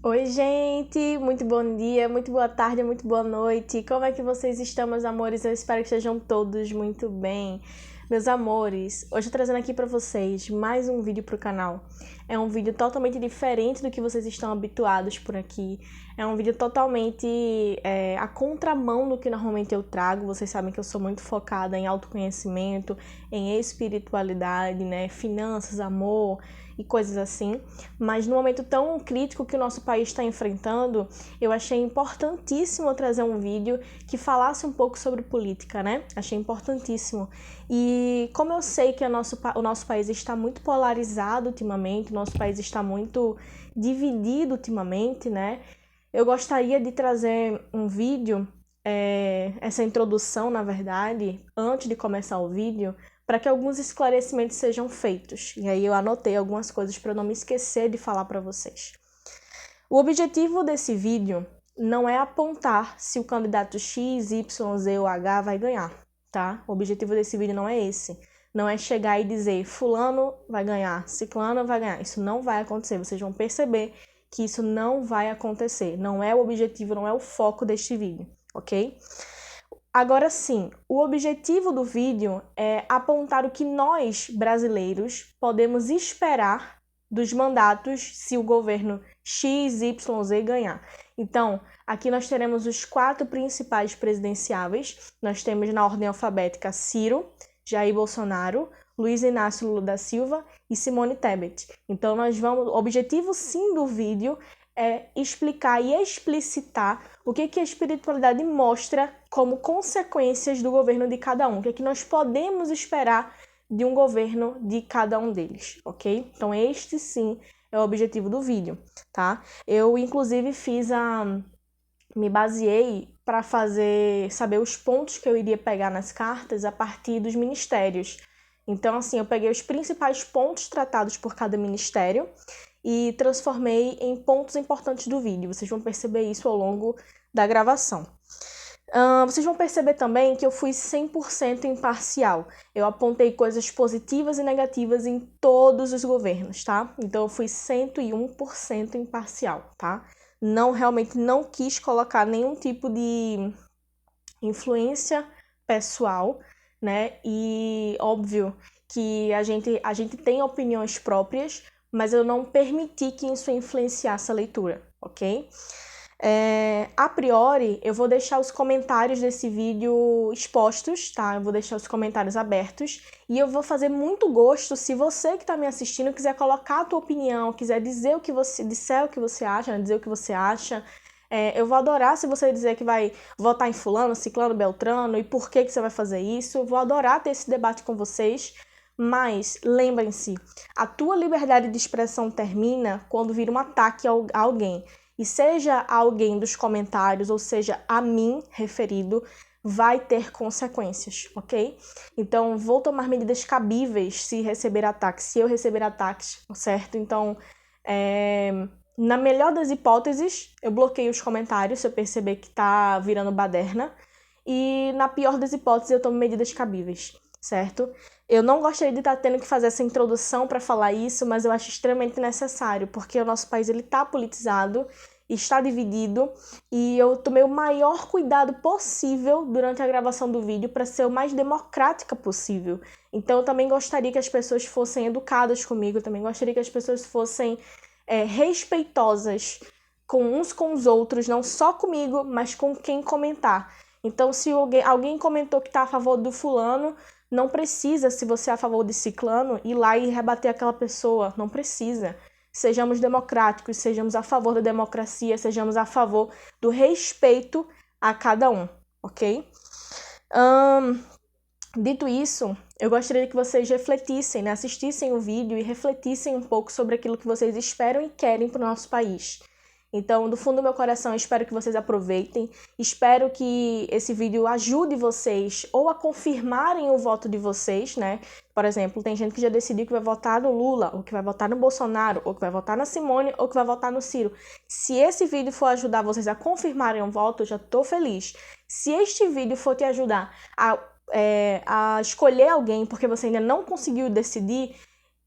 Oi, gente! Muito bom dia, muito boa tarde, muito boa noite. Como é que vocês estão, meus amores? Eu espero que estejam todos muito bem. Meus amores, hoje eu tô trazendo aqui pra vocês mais um vídeo pro canal. É um vídeo totalmente diferente do que vocês estão habituados por aqui. É um vídeo totalmente a contramão do que normalmente eu trago. Vocês sabem que eu sou muito focada em autoconhecimento, em espiritualidade, né? Finanças, amor e coisas assim, mas no momento tão crítico que o nosso país está enfrentando, eu achei importantíssimo trazer um vídeo que falasse um pouco sobre política, né? Achei importantíssimo. E como eu sei que o nosso país está muito polarizado ultimamente, o nosso país está muito dividido ultimamente, né? Eu gostaria de trazer um vídeo, essa introdução, na verdade, antes de começar o vídeo, para que alguns esclarecimentos sejam feitos. E aí eu anotei algumas coisas para não me esquecer de falar para vocês. O objetivo desse vídeo não é apontar se o candidato X, Y, Z ou H vai ganhar, tá? O objetivo desse vídeo não é esse. Não é chegar e dizer fulano vai ganhar, ciclano vai ganhar. Isso não vai acontecer. Vocês vão perceber que isso não vai acontecer. Não é o objetivo, não é o foco deste vídeo, ok? Agora sim, o objetivo do vídeo é apontar o que nós, brasileiros, podemos esperar dos mandatos se o governo X, Y, Z ganhar. Então, aqui nós teremos os 4 principais presidenciáveis. Nós temos na ordem alfabética Ciro, Jair Bolsonaro, Luiz Inácio Lula da Silva e Simone Tebet. Então, o objetivo sim do vídeo é explicar e explicitar o que a espiritualidade mostra como consequências do governo de cada um, o que nós podemos esperar de um governo de cada um deles, ok? Então este sim é o objetivo do vídeo, tá? Eu inclusive me baseei para saber os pontos que eu iria pegar nas cartas a partir dos ministérios. Então assim, eu peguei os principais pontos tratados por cada ministério e transformei em pontos importantes do vídeo. Vocês vão perceber isso ao longo da gravação. Vocês vão perceber também que eu fui 100% imparcial. Eu apontei coisas positivas e negativas em todos os governos, tá? Então eu fui 101% imparcial, tá? Realmente não quis colocar nenhum tipo de influência pessoal, né? E óbvio que a gente tem opiniões próprias, mas eu não permiti que isso influenciasse a leitura, ok? A priori, eu vou deixar os comentários desse vídeo expostos, tá? Eu vou deixar os comentários abertos e eu vou fazer muito gosto se você que está me assistindo quiser colocar a tua opinião, quiser dizer o que você acha, né? Dizer o que você acha. Eu vou adorar se você dizer que vai votar em fulano, ciclano, beltrano e por que você vai fazer isso. Eu vou adorar ter esse debate com vocês. Mas lembrem-se, a tua liberdade de expressão termina quando vira um ataque a alguém. E seja alguém dos comentários, ou seja, a mim referido, vai ter consequências, ok? Então, vou tomar medidas cabíveis se eu receber ataques, certo? Então, na melhor das hipóteses, eu bloqueio os comentários se eu perceber que tá virando baderna. E na pior das hipóteses, eu tomo medidas cabíveis, certo? Eu não gostaria de estar tendo que fazer essa introdução para falar isso, mas eu acho extremamente necessário, porque o nosso país está politizado, está dividido, e eu tomei o maior cuidado possível durante a gravação do vídeo para ser o mais democrática possível. Então eu também gostaria que as pessoas fossem educadas comigo, eu também gostaria que as pessoas fossem respeitosas uns com os outros, não só comigo, mas com quem comentar. Então, se alguém comentou que está a favor do fulano, não precisa, se você é a favor de ciclano, ir lá e rebater aquela pessoa. Não precisa. Sejamos democráticos, sejamos a favor da democracia, sejamos a favor do respeito a cada um, ok? Dito isso, eu gostaria que vocês refletissem, né? Assistissem o vídeo e refletissem um pouco sobre aquilo que vocês esperam e querem para o nosso país. Então, do fundo do meu coração, eu espero que vocês aproveitem, espero que esse vídeo ajude vocês ou a confirmarem o voto de vocês, né? Por exemplo, tem gente que já decidiu que vai votar no Lula, ou que vai votar no Bolsonaro, ou que vai votar na Simone, ou que vai votar no Ciro. Se esse vídeo for ajudar vocês a confirmarem o voto, eu já tô feliz. Se este vídeo for te ajudar a escolher alguém porque você ainda não conseguiu decidir,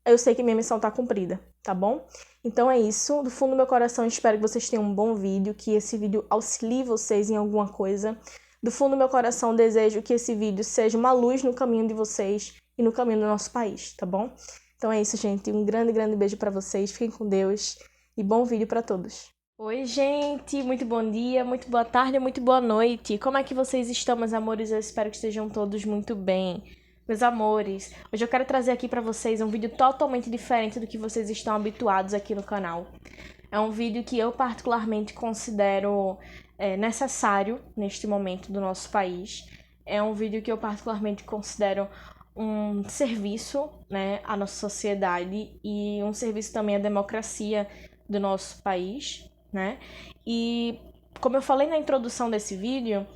eu sei que minha missão tá cumprida, tá bom? Então é isso, do fundo do meu coração espero que vocês tenham um bom vídeo, que esse vídeo auxilie vocês em alguma coisa. Do fundo do meu coração desejo que esse vídeo seja uma luz no caminho de vocês e no caminho do nosso país, tá bom? Então é isso, gente, um grande, grande beijo pra vocês, fiquem com Deus e bom vídeo pra todos. Oi, gente, muito bom dia, muito boa tarde, muito boa noite. Como é que vocês estão, meus amores? Eu espero que estejam todos muito bem. Meus amores, hoje eu quero trazer aqui pra vocês um vídeo totalmente diferente do que vocês estão habituados aqui no canal. É um vídeo que eu particularmente considero necessário neste momento do nosso país. É um vídeo que eu particularmente considero um serviço, né, à nossa sociedade e um serviço também à democracia do nosso país, né? E como eu falei na introdução desse vídeo,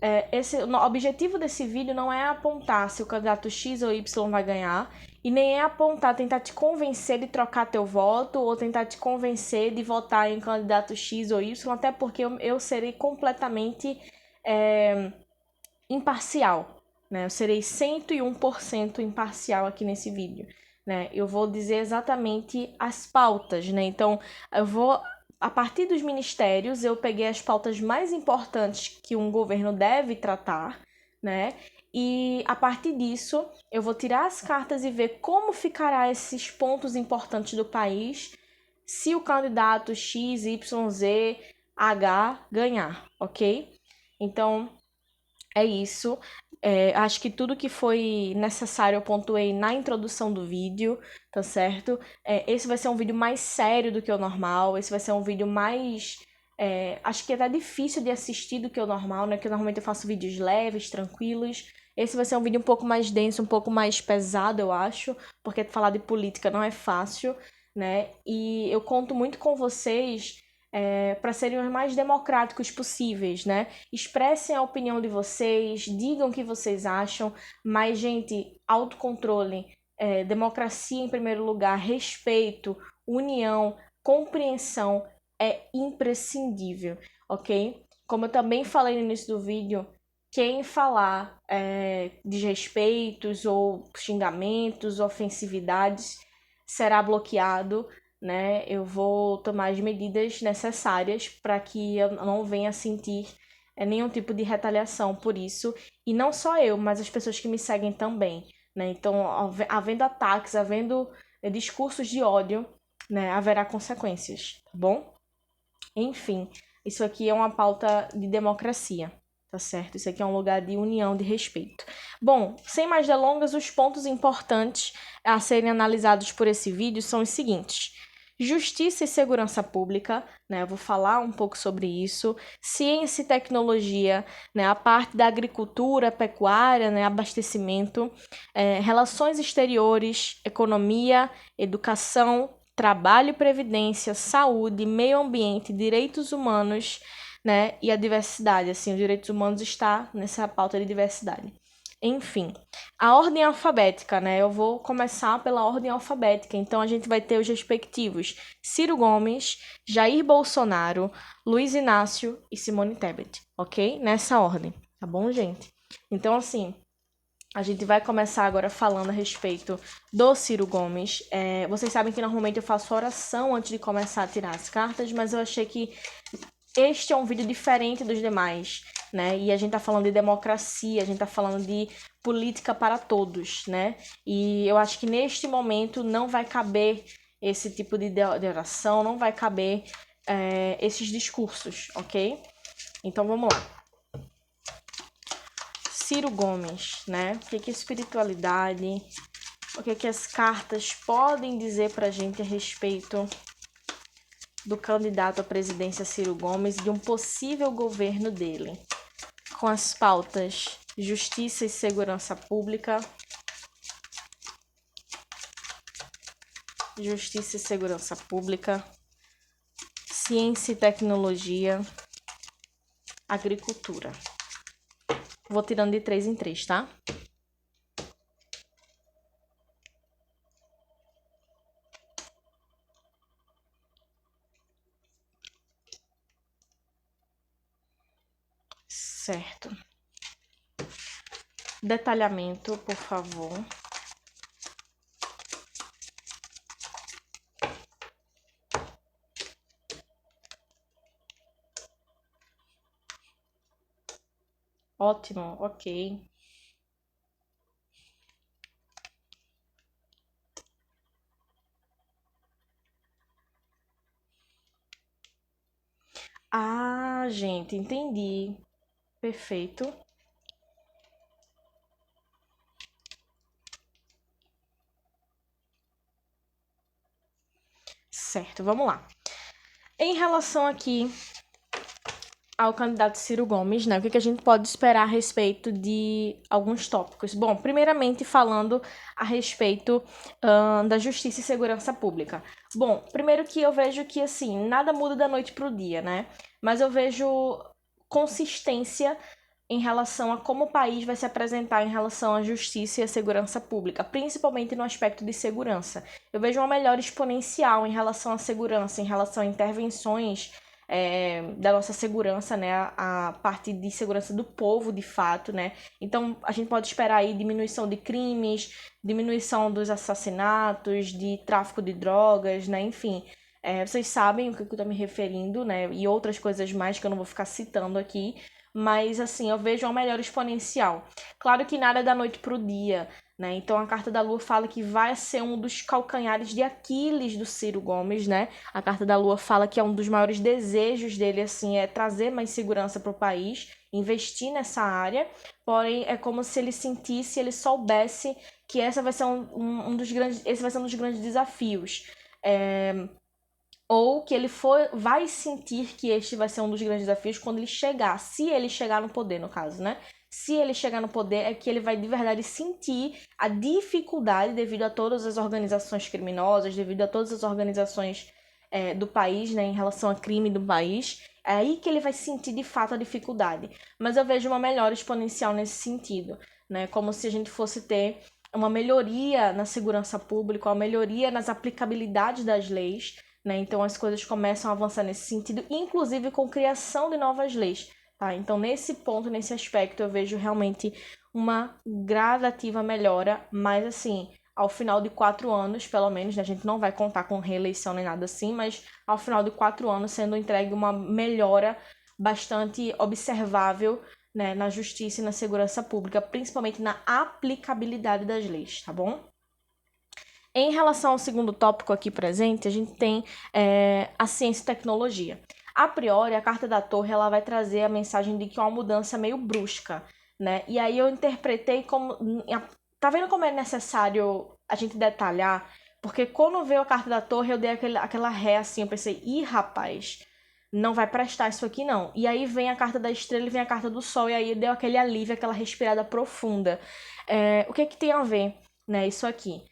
o objetivo desse vídeo não é apontar se o candidato X ou Y vai ganhar, e nem é apontar, tentar te convencer de trocar teu voto, ou tentar te convencer de votar em candidato X ou Y, até porque eu serei completamente imparcial, né? Eu serei 101% imparcial aqui nesse vídeo, né? Eu vou dizer exatamente as pautas, né? Então, a partir dos ministérios, eu peguei as pautas mais importantes que um governo deve tratar, né? E a partir disso, eu vou tirar as cartas e ver como ficará esses pontos importantes do país se o candidato X, Y, Z, H ganhar, ok? Então, é isso. Acho que tudo que foi necessário eu pontuei na introdução do vídeo, tá certo? Esse vai ser um vídeo mais sério do que o normal, esse vai ser um vídeo mais... acho que é até difícil de assistir do que o normal, né? Porque normalmente eu faço vídeos leves, tranquilos. Esse vai ser um vídeo um pouco mais denso, um pouco mais pesado, eu acho, porque falar de política não é fácil, né? E eu conto muito com vocês para serem os mais democráticos possíveis, né? Expressem a opinião de vocês, digam o que vocês acham, mas, gente, autocontrole, democracia em primeiro lugar, respeito, união, compreensão é imprescindível, ok? Como eu também falei no início do vídeo, quem falar desrespeitos ou xingamentos, ofensividades, será bloqueado, né? Eu vou tomar as medidas necessárias para que eu não venha sentir nenhum tipo de retaliação por isso. E não só eu, mas as pessoas que me seguem também, né? Então, havendo ataques, havendo discursos de ódio, né, haverá consequências, tá bom? Enfim, isso aqui é uma pauta de democracia, tá certo? Isso aqui é um lugar de união, de respeito. Bom, sem mais delongas, os pontos importantes a serem analisados por esse vídeo são os seguintes: justiça e segurança pública, né? Eu vou falar um pouco sobre isso. Ciência e tecnologia, né? A parte da agricultura, pecuária, né? Abastecimento. Relações exteriores, economia, educação, trabalho e previdência, saúde, meio ambiente, direitos humanos, né? E a diversidade. Assim, os direitos humanos está nessa pauta de diversidade. Enfim, a ordem alfabética, né? Eu vou começar pela ordem alfabética. Então, a gente vai ter os respectivos Ciro Gomes, Jair Bolsonaro, Luiz Inácio e Simone Tebet, ok? Nessa ordem, tá bom, gente? Então, assim, a gente vai começar agora falando a respeito do Ciro Gomes. Vocês sabem que normalmente eu faço oração antes de começar a tirar as cartas, mas eu achei que este é um vídeo diferente dos demais, né? E a gente tá falando de democracia, a gente tá falando de política para todos, né? E eu acho que neste momento não vai caber esse tipo de oração, não vai caber esses discursos, ok? Então vamos lá. Ciro Gomes, né? O que é espiritualidade? O que as cartas podem dizer pra gente a respeito do candidato à presidência Ciro Gomes e de um possível governo dele, com as pautas justiça e segurança pública, justiça e segurança pública, ciência e tecnologia, agricultura. Vou tirando de 3 em 3, tá? Certo. Detalhamento, por favor. Ótimo, ok. Ah, gente, entendi. Perfeito. Certo, vamos lá. Em relação aqui ao candidato Ciro Gomes, né? O que a gente pode esperar a respeito de alguns tópicos? Bom, primeiramente falando a respeito da justiça e segurança pública. Bom, primeiro que eu vejo que, assim, nada muda da noite pro dia, né? Mas eu vejo consistência em relação a como o país vai se apresentar em relação à justiça e à segurança pública, principalmente no aspecto de segurança. Eu vejo uma melhora exponencial em relação à segurança, em relação a intervenções da nossa segurança, né, a parte de segurança do povo, de fato, né. Então a gente pode esperar aí diminuição de crimes, diminuição dos assassinatos, de tráfico de drogas, né, enfim. Vocês sabem o que eu estou me referindo, né, e outras coisas mais que eu não vou ficar citando aqui, mas assim, eu vejo uma melhora exponencial. Claro que nada é da noite pro dia, né? Então a carta da Lua fala que vai ser um dos calcanhares de Aquiles do Ciro Gomes, né? A carta da Lua fala que é um dos maiores desejos dele, assim, é trazer mais segurança para o país, investir nessa área. Porém, é como se ele sentisse, ele soubesse que essa vai ser um dos grandes, esse vai ser um dos grandes desafios. Ou que ele vai sentir que este vai ser um dos grandes desafios quando ele chegar, se ele chegar no poder, no caso, né? Se ele chegar no poder, é que ele vai de verdade sentir a dificuldade devido a todas as organizações criminosas, devido a todas as organizações do país, né, em relação a crime do país. É aí que ele vai sentir de fato a dificuldade. Mas eu vejo uma melhora exponencial nesse sentido, né? Como se a gente fosse ter uma melhoria na segurança pública, uma melhoria nas aplicabilidades das leis, né? Então as coisas começam a avançar nesse sentido, inclusive com criação de novas leis. Tá? Então, nesse ponto, nesse aspecto, eu vejo realmente uma gradativa melhora, mas assim, ao final de 4 anos, pelo menos, né? A gente não vai contar com reeleição nem nada assim, mas ao final de 4 anos sendo entregue uma melhora bastante observável, né, na justiça e na segurança pública, principalmente na aplicabilidade das leis, tá bom? Em relação ao segundo tópico aqui presente, a gente tem a ciência e tecnologia. A priori, a carta da Torre ela vai trazer a mensagem de que é uma mudança meio brusca, né? E aí eu interpretei como... Tá vendo como é necessário a gente detalhar? Porque quando veio a carta da Torre, eu dei aquela ré assim, eu pensei, ih, rapaz, não vai prestar isso aqui não. E aí vem a carta da estrela e vem a carta do sol, e aí deu aquele alívio, aquela respirada profunda. O que tem a ver, né, isso aqui?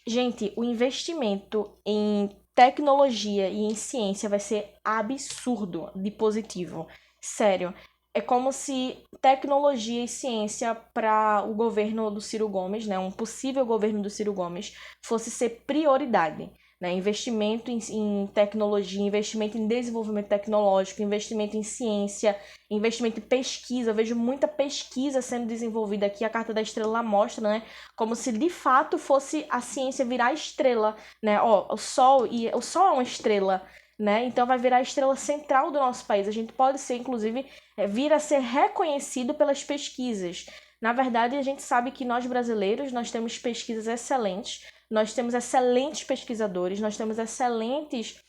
Gente, o investimento em tecnologia e em ciência vai ser absurdo de positivo. Sério. É como se tecnologia e ciência para o governo do Ciro Gomes, né, um possível governo do Ciro Gomes, fosse ser prioridade. Né? Investimento em tecnologia, investimento em desenvolvimento tecnológico, investimento em ciência, investimento em pesquisa. Eu vejo muita pesquisa sendo desenvolvida aqui. A Carta da Estrela mostra, né? Como se de fato fosse a ciência virar estrela, né? Ó, o Sol é uma estrela, né? Então vai virar a estrela central do nosso país. A gente pode ser, inclusive, vir a ser reconhecido pelas pesquisas. Na verdade, a gente sabe que nós brasileiros, nós temos pesquisas excelentes, nós temos excelentes pesquisadores, nós temos excelentes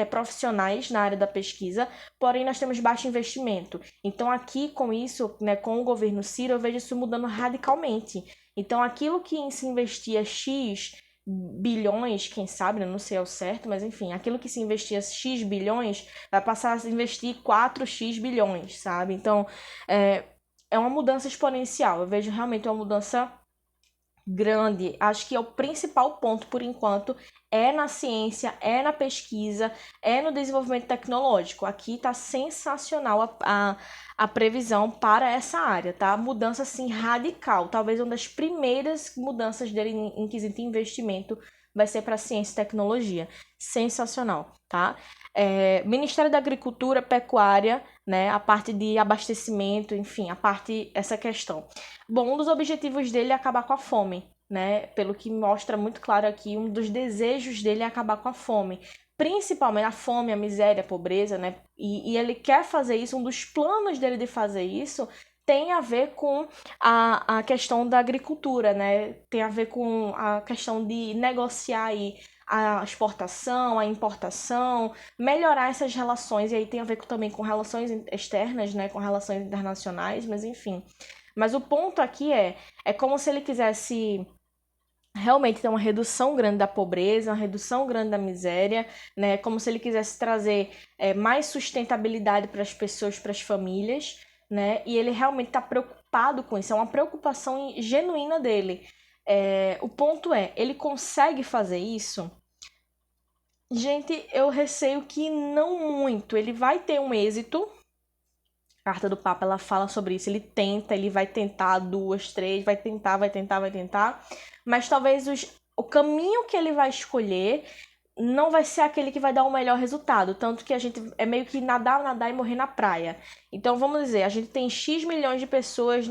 profissionais na área da pesquisa, porém nós temos baixo investimento. Então aqui com isso, né, com o governo Ciro, eu vejo isso mudando radicalmente. Então aquilo que se investia X bilhões, quem sabe, né, não sei ao certo, mas enfim, aquilo que se investia X bilhões vai passar a investir 4X bilhões, sabe? Então é uma mudança exponencial. Eu vejo realmente uma mudança grande. Acho que é o principal ponto, por enquanto, é na ciência, é na pesquisa, é no desenvolvimento tecnológico. Aqui tá sensacional a previsão para essa área, tá? Mudança, assim, radical. Talvez uma das primeiras mudanças dele em quesito de investimento vai ser para ciência e tecnologia. Sensacional, tá? Ministério da Agricultura, Pecuária, né? A parte de abastecimento, enfim, essa questão. Bom, um dos objetivos dele é acabar com a fome, né? Pelo que mostra muito claro aqui, um dos desejos dele é acabar com a fome. Principalmente a fome, a miséria, a pobreza, né? E ele quer fazer isso, um dos planos dele de fazer isso tem a ver com a questão da agricultura, né? Tem a ver com a questão de negociar aí a exportação, a importação, melhorar essas relações, e aí tem a ver também com relações externas, né? Com relações internacionais, mas enfim. Mas o ponto aqui é como se ele quisesse realmente ter uma redução grande da pobreza, uma redução grande da miséria, né? Como se ele quisesse trazer mais sustentabilidade para as pessoas, para as famílias, né? E ele realmente está preocupado com isso, é uma preocupação genuína dele. O ponto ele consegue fazer isso? Gente, eu receio que não muito. Ele vai ter um êxito. A carta do Papa, ela fala sobre isso. Ele tenta, ele vai tentar duas, três, vai tentar, vai tentar, vai tentar. Mas talvez o caminho que ele vai escolher não vai ser aquele que vai dar o melhor resultado. Tanto que a gente é meio que nadar, nadar e morrer na praia. Então, vamos dizer, a gente tem X milhões de pessoas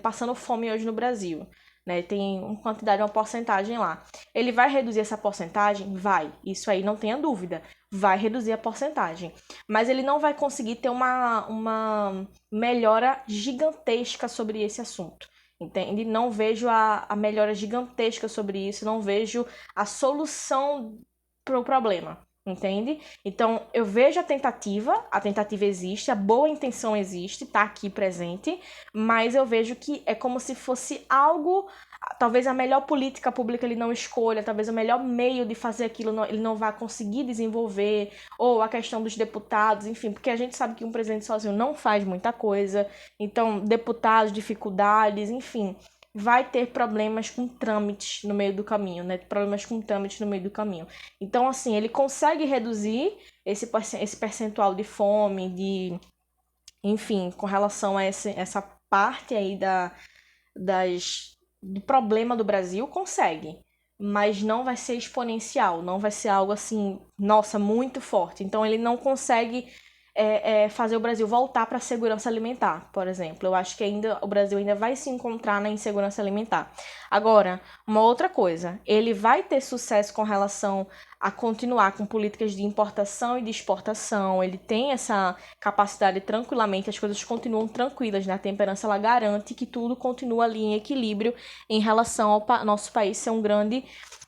passando fome hoje no Brasil. Né? Tem uma quantidade, uma porcentagem lá. Ele vai reduzir essa porcentagem? Vai. Isso aí não tenha dúvida. Vai reduzir a porcentagem. Mas ele não vai conseguir ter uma melhora gigantesca sobre esse assunto. Entende? Não vejo a melhora gigantesca sobre isso, não vejo a solução para o problema, entende? Então, eu vejo a tentativa existe, a boa intenção existe, tá aqui presente, mas eu vejo que é como se fosse algo, talvez a melhor política pública ele não escolha, talvez o melhor meio de fazer aquilo ele não vai conseguir desenvolver, ou a questão dos deputados, enfim, porque a gente sabe que um presidente sozinho não faz muita coisa, então, deputados, dificuldades, enfim, vai ter problemas com trâmites no meio do caminho, né? Problemas com trâmites no meio do caminho. Então, assim, ele consegue reduzir esse percentual de fome, enfim, com relação a essa parte aí do problema do Brasil, consegue. Mas não vai ser exponencial, não vai ser algo assim, nossa, muito forte. Então, ele não consegue fazer o Brasil voltar para a segurança alimentar, por exemplo. Eu acho que o Brasil ainda vai se encontrar na insegurança alimentar. Agora, uma outra coisa, ele vai ter sucesso com relação a continuar com políticas de importação e de exportação. Ele tem essa capacidade tranquilamente, as coisas continuam tranquilas, né? A temperança ela garante que tudo continua ali em equilíbrio em relação ao nosso país ser um grande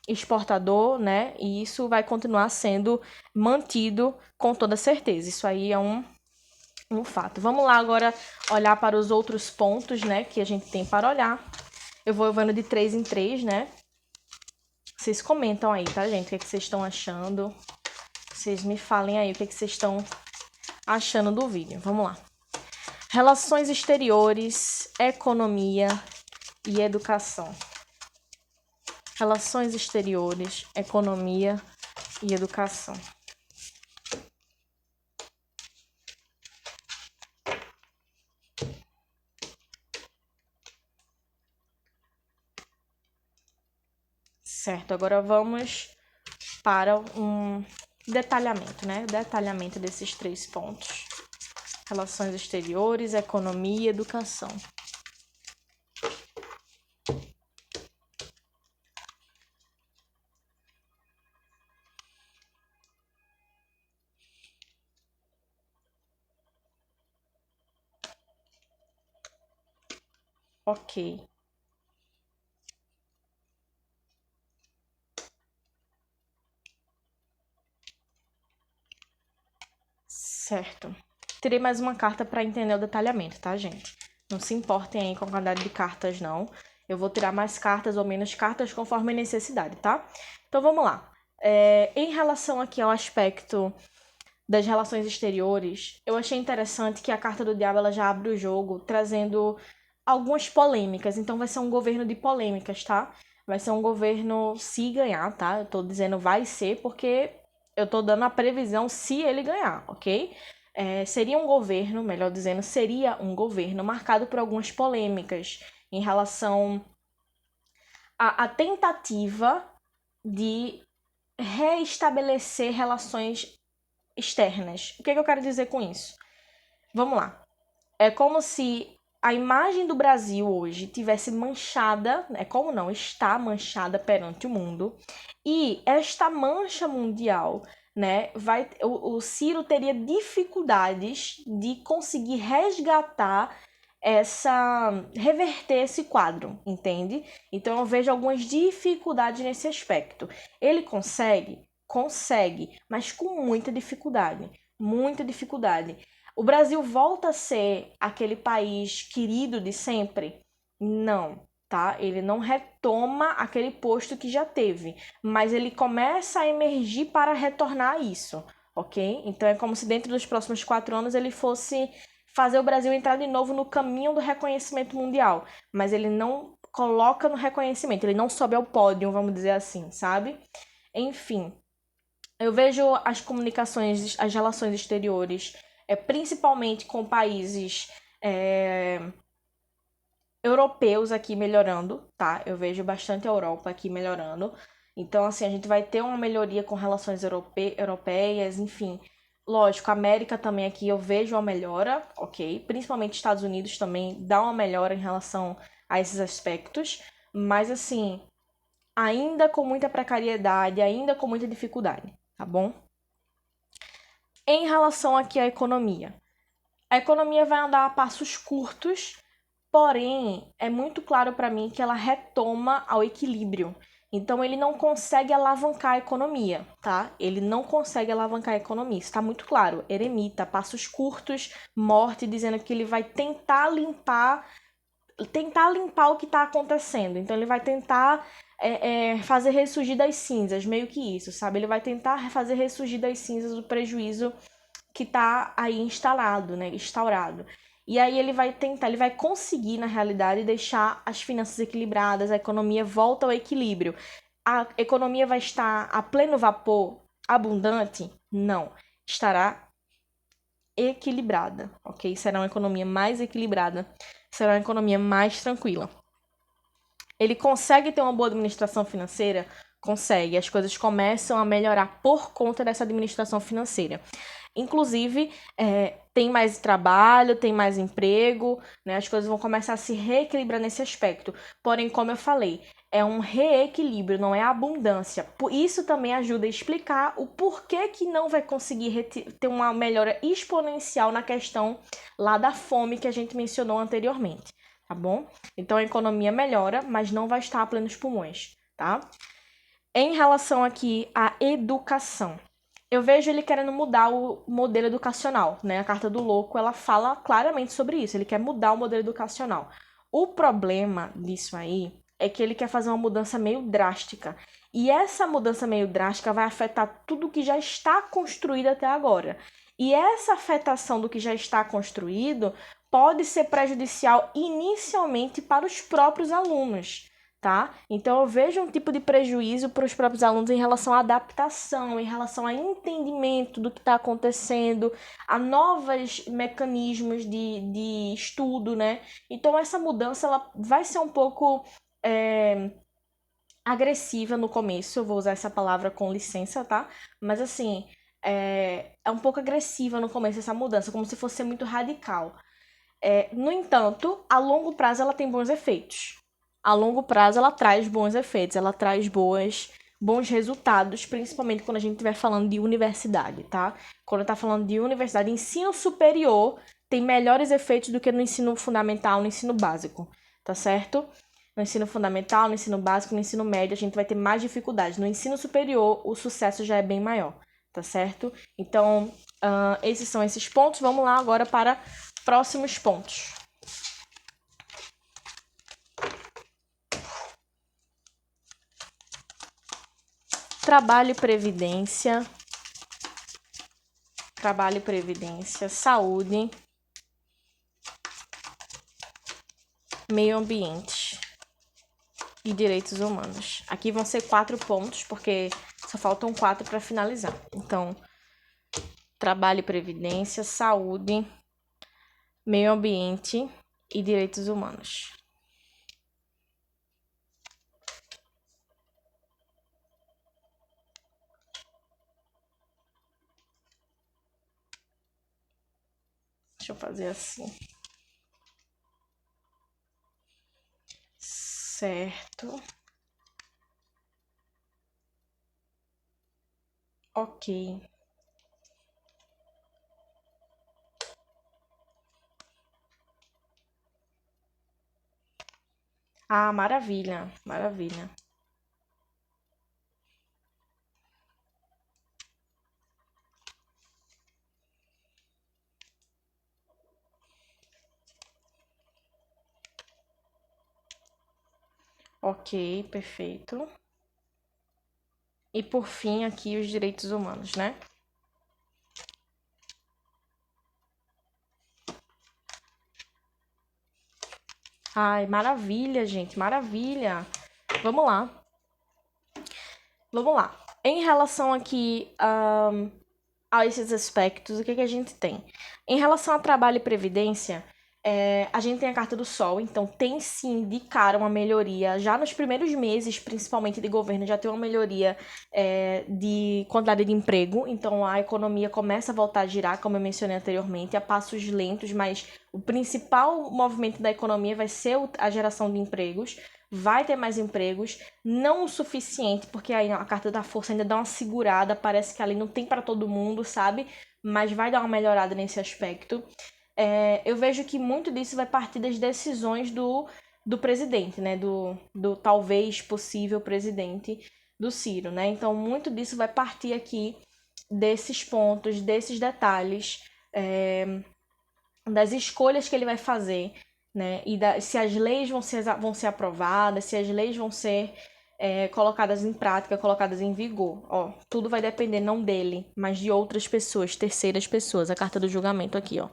exportador, né? E isso vai continuar sendo mantido com toda certeza. Isso aí é um fato. Vamos lá agora olhar para os outros pontos, né, que a gente tem para olhar. Eu vou vendo de 3 em 3, né? Vocês comentam aí, tá, gente? O que, que vocês estão achando? Vocês me falem aí o que, que vocês estão achando do vídeo. Vamos lá. Relações exteriores, economia e educação. Relações exteriores, economia e educação. Certo, agora vamos para um detalhamento, né? Detalhamento desses 3 pontos. Relações exteriores, economia e educação. Ok. Certo. Terei mais uma carta para entender o detalhamento, tá, gente? Não se importem aí com a quantidade de cartas, não. Eu vou tirar mais cartas ou menos cartas conforme a necessidade, tá? Então, vamos lá. Em relação aqui ao aspecto das relações exteriores, eu achei interessante que a carta do diabo ela já abre o jogo trazendo algumas polêmicas. Então, vai ser um governo de polêmicas, tá? Vai ser um governo se ganhar, tá? Eu tô dizendo vai ser porque eu tô dando a previsão se ele ganhar, ok? Seria um governo, melhor dizendo, seria um governo marcado por algumas polêmicas em relação à tentativa de reestabelecer relações externas. O que eu quero dizer com isso? Vamos lá. É como se a imagem do Brasil hoje tivesse manchada, como não, está manchada perante o mundo, e esta mancha mundial, né, o Ciro teria dificuldades de conseguir resgatar reverter esse quadro, entende? Então eu vejo algumas dificuldades nesse aspecto. Ele consegue? Consegue, mas com muita dificuldade, muita dificuldade. O Brasil volta a ser aquele país querido de sempre? Não, tá? Ele não retoma aquele posto que já teve, mas ele começa a emergir para retornar a isso, ok? Então é como se dentro dos próximos 4 anos ele fosse fazer o Brasil entrar de novo no caminho do reconhecimento mundial, mas ele não coloca no reconhecimento, ele não sobe ao pódio, vamos dizer assim, sabe? Enfim, eu vejo as comunicações, as relações exteriores, principalmente com países europeus aqui melhorando, tá? Eu vejo bastante a Europa aqui melhorando. Então, assim, a gente vai ter uma melhoria com relações europeias, enfim. Lógico, a América também aqui eu vejo uma melhora, ok? Principalmente Estados Unidos também dá uma melhora em relação a esses aspectos. Mas, assim, ainda com muita precariedade, ainda com muita dificuldade, tá bom? Em relação aqui à economia. A economia vai andar a passos curtos, porém, é muito claro para mim que ela retoma ao equilíbrio. Então, ele não consegue alavancar a economia, tá? Ele não consegue alavancar a economia. Isso está muito claro. Eremita, passos curtos, morte, dizendo que ele vai tentar limpar o que está acontecendo. Então, ele vai tentar fazer ressurgir das cinzas, meio que isso, sabe? Ele vai tentar fazer ressurgir das cinzas o prejuízo que está aí instalado, né? Instaurado. E aí ele vai conseguir, na realidade, deixar as finanças equilibradas, a economia volta ao equilíbrio. A economia vai estar a pleno vapor, abundante? Não. Estará equilibrada, ok? Será uma economia mais equilibrada, será uma economia mais tranquila. Ele consegue ter uma boa administração financeira? Consegue. As coisas começam a melhorar por conta dessa administração financeira. Inclusive, tem mais trabalho, tem mais emprego, né? As coisas vão começar a se reequilibrar nesse aspecto. Porém, como eu falei, é um reequilíbrio, não é abundância. Isso também ajuda a explicar o porquê que não vai conseguir ter uma melhora exponencial na questão lá da fome que a gente mencionou anteriormente, tá bom? Então, a economia melhora, mas não vai estar a plenos pulmões, tá? Em relação aqui à educação, eu vejo ele querendo mudar o modelo educacional, né? A Carta do Louco, ela fala claramente sobre isso, ele quer mudar o modelo educacional. O problema disso aí é que ele quer fazer uma mudança meio drástica. E essa mudança meio drástica vai afetar tudo que já está construído até agora. E essa afetação do que já está construído pode ser prejudicial inicialmente para os próprios alunos, tá? Então eu vejo um tipo de prejuízo para os próprios alunos em relação à adaptação, em relação ao entendimento do que está acontecendo, a novos mecanismos de estudo, né? Então essa mudança ela vai ser um pouco agressiva no começo, eu vou usar essa palavra com licença, tá? Mas assim, é um pouco agressiva no começo essa mudança, como se fosse muito radical. No entanto, a longo prazo ela tem bons efeitos. A longo prazo ela traz bons efeitos, ela traz bons resultados, principalmente quando a gente estiver falando de universidade, tá? Quando tá falando de universidade, ensino superior tem melhores efeitos do que no ensino fundamental, no ensino básico, tá certo? No ensino fundamental, no ensino básico, no ensino médio, a gente vai ter mais dificuldades. No ensino superior, o sucesso já é bem maior, tá certo? Então, esses são esses pontos. Vamos lá agora para próximos pontos. Trabalho e previdência, saúde, meio ambiente e direitos humanos. Aqui vão ser 4 pontos, porque só faltam 4 para finalizar. Então, trabalho e previdência, saúde, meio ambiente e direitos humanos. Deixa eu fazer assim. Certo. Ok. Ah, maravilha, maravilha. Ok, perfeito. E por fim, aqui os direitos humanos, né? Ai, maravilha, gente, maravilha. Vamos lá, vamos lá. Em relação aqui a esses aspectos, o que que a gente tem? Em relação a trabalho e previdência, a gente tem a Carta do Sol, então tem sim de cara uma melhoria. Já nos primeiros meses, principalmente de governo, já tem uma melhoria de quantidade de emprego, então a economia começa a voltar a girar, como eu mencionei anteriormente, a passos lentos, mas o principal movimento da economia vai ser a geração de empregos. Vai ter mais empregos, não o suficiente, porque aí a carta da força ainda dá uma segurada, parece que ali não tem para todo mundo, sabe? Mas vai dar uma melhorada nesse aspecto. Eu vejo que muito disso vai partir das decisões do presidente, né? Do talvez possível presidente do Ciro, né? Então, muito disso vai partir aqui desses pontos, desses detalhes, das escolhas que ele vai fazer, né? E se as leis vão ser aprovadas, se as leis vão ser colocadas em prática, colocadas em vigor. Ó, tudo vai depender não dele, mas de outras pessoas, terceiras pessoas. A carta do julgamento aqui, ó.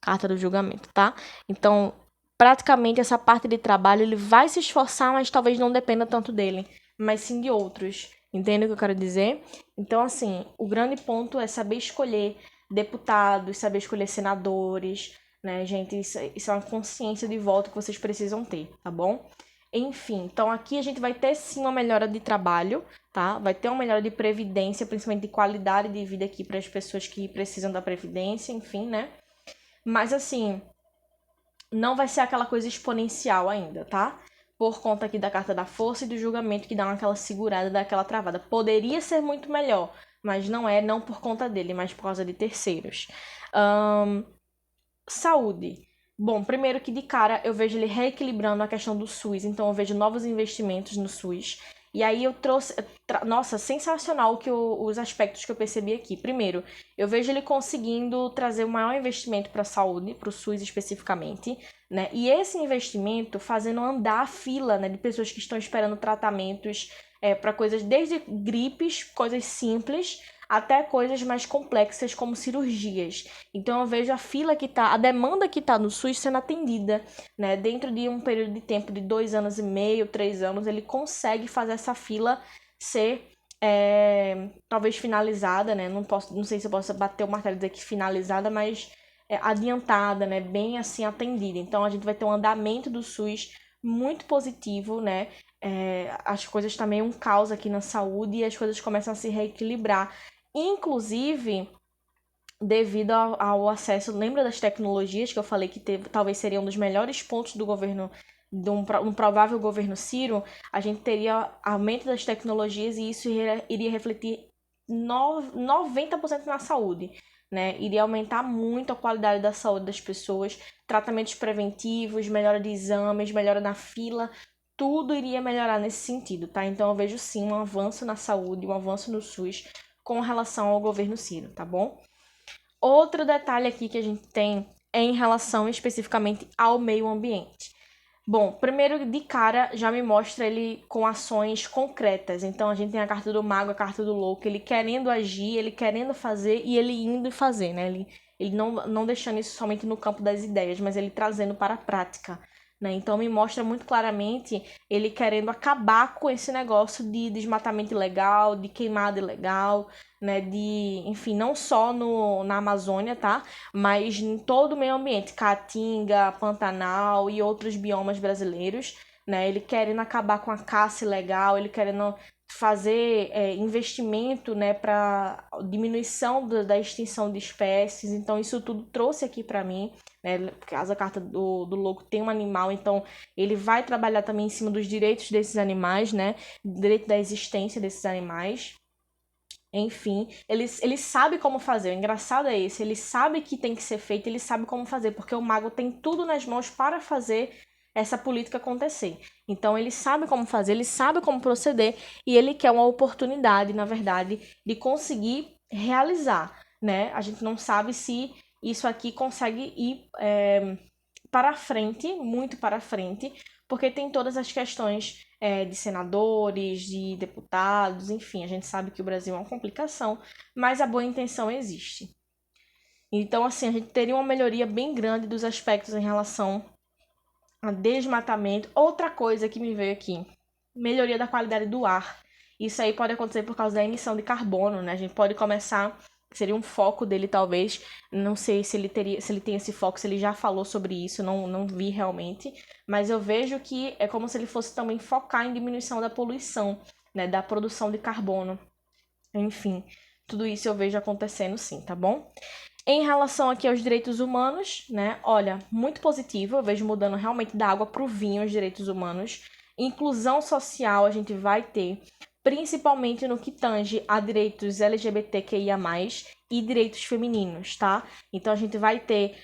Carta do julgamento, tá? Então, praticamente essa parte de trabalho ele vai se esforçar, mas talvez não dependa tanto dele, mas sim de outros. Entende o que eu quero dizer? Então, assim, o grande ponto é saber escolher deputados, saber escolher senadores, né, gente? Isso é uma consciência de voto que vocês precisam ter, tá bom? Enfim, então aqui a gente vai ter sim uma melhora de trabalho, tá? Vai ter uma melhora de previdência, principalmente de qualidade de vida aqui para as pessoas que precisam da previdência, enfim, né? Mas assim, não vai ser aquela coisa exponencial ainda, tá? Por conta aqui da carta da força e do julgamento que dá aquela segurada, dá aquela travada. Poderia ser muito melhor, mas não é, não por conta dele, mas por causa de terceiros. Saúde. Bom, primeiro que de cara eu vejo ele reequilibrando a questão do SUS, então eu vejo novos investimentos no SUS. E aí eu trouxe. Nossa, sensacional os aspectos que eu percebi aqui. Primeiro, eu vejo ele conseguindo trazer o maior investimento para a saúde, para o SUS especificamente, né? E esse investimento fazendo andar a fila, né, de pessoas que estão esperando tratamentos para coisas desde gripes, coisas simples, até coisas mais complexas como cirurgias. Então eu vejo a fila que tá, a demanda que tá no SUS sendo atendida, né? Dentro de um período de tempo de 2 anos e meio, 3 anos, ele consegue fazer essa fila ser talvez finalizada, né? Não sei se eu posso bater o martelo e dizer que finalizada, mas adiantada, né? Bem assim atendida. Então a gente vai ter um andamento do SUS muito positivo, né? As coisas também um caos aqui na saúde e as coisas começam a se reequilibrar. Inclusive, devido ao acesso, lembra das tecnologias que eu falei que talvez seria um dos melhores pontos do governo, de um provável governo Ciro, a gente teria aumento das tecnologias e isso iria refletir 90% na saúde, né? Iria aumentar muito a qualidade da saúde das pessoas, tratamentos preventivos, melhora de exames, melhora na fila, tudo iria melhorar nesse sentido, tá? Então eu vejo sim um avanço na saúde, um avanço no SUS com relação ao governo Ciro, tá bom? Outro detalhe aqui que a gente tem é em relação especificamente ao meio ambiente. Bom, primeiro de cara já me mostra ele com ações concretas. Então a gente tem a carta do mago, a carta do louco, ele querendo agir, ele querendo fazer e ele indo fazer, né? Ele não deixando isso somente no campo das ideias, mas ele trazendo para a prática. Né? Então me mostra muito claramente ele querendo acabar com esse negócio de desmatamento ilegal, de queimada ilegal, né? Enfim, não só na Amazônia, tá? Mas em todo o meio ambiente, Caatinga, Pantanal e outros biomas brasileiros, né? Ele querendo acabar com a caça ilegal, ele querendo fazer investimento, né, para diminuição da extinção de espécies. Então isso tudo trouxe aqui para mim, né? Caso a carta do louco tem um animal, então ele vai trabalhar também em cima dos direitos desses animais, né? Direito da existência desses animais. Enfim, ele sabe como fazer. O engraçado é esse. Ele sabe que tem que ser feito, ele sabe como fazer, porque o mago tem tudo nas mãos para fazer essa política acontecer. Então, ele sabe como fazer, ele sabe como proceder e ele quer uma oportunidade, na verdade, de conseguir realizar, né? A gente não sabe se isso aqui consegue ir para frente, muito para frente, porque tem todas as questões de senadores, de deputados, enfim, a gente sabe que o Brasil é uma complicação, mas a boa intenção existe. Então, assim, a gente teria uma melhoria bem grande dos aspectos em relação a desmatamento. Outra coisa que me veio aqui, melhoria da qualidade do ar. Isso aí pode acontecer por causa da emissão de carbono, né? A gente pode começar, seria um foco dele talvez, não sei se ele tem esse foco, se ele já falou sobre isso, não vi realmente, mas eu vejo que é como se ele fosse também focar em diminuição da poluição, né? Da produção de carbono. Enfim, tudo isso eu vejo acontecendo sim, tá bom? Em relação aqui aos direitos humanos, né? Olha, muito positivo, eu vejo mudando realmente da água para o vinho os direitos humanos. Inclusão social a gente vai ter, principalmente no que tange a direitos LGBTQIA+, e direitos femininos, tá? Então a gente vai ter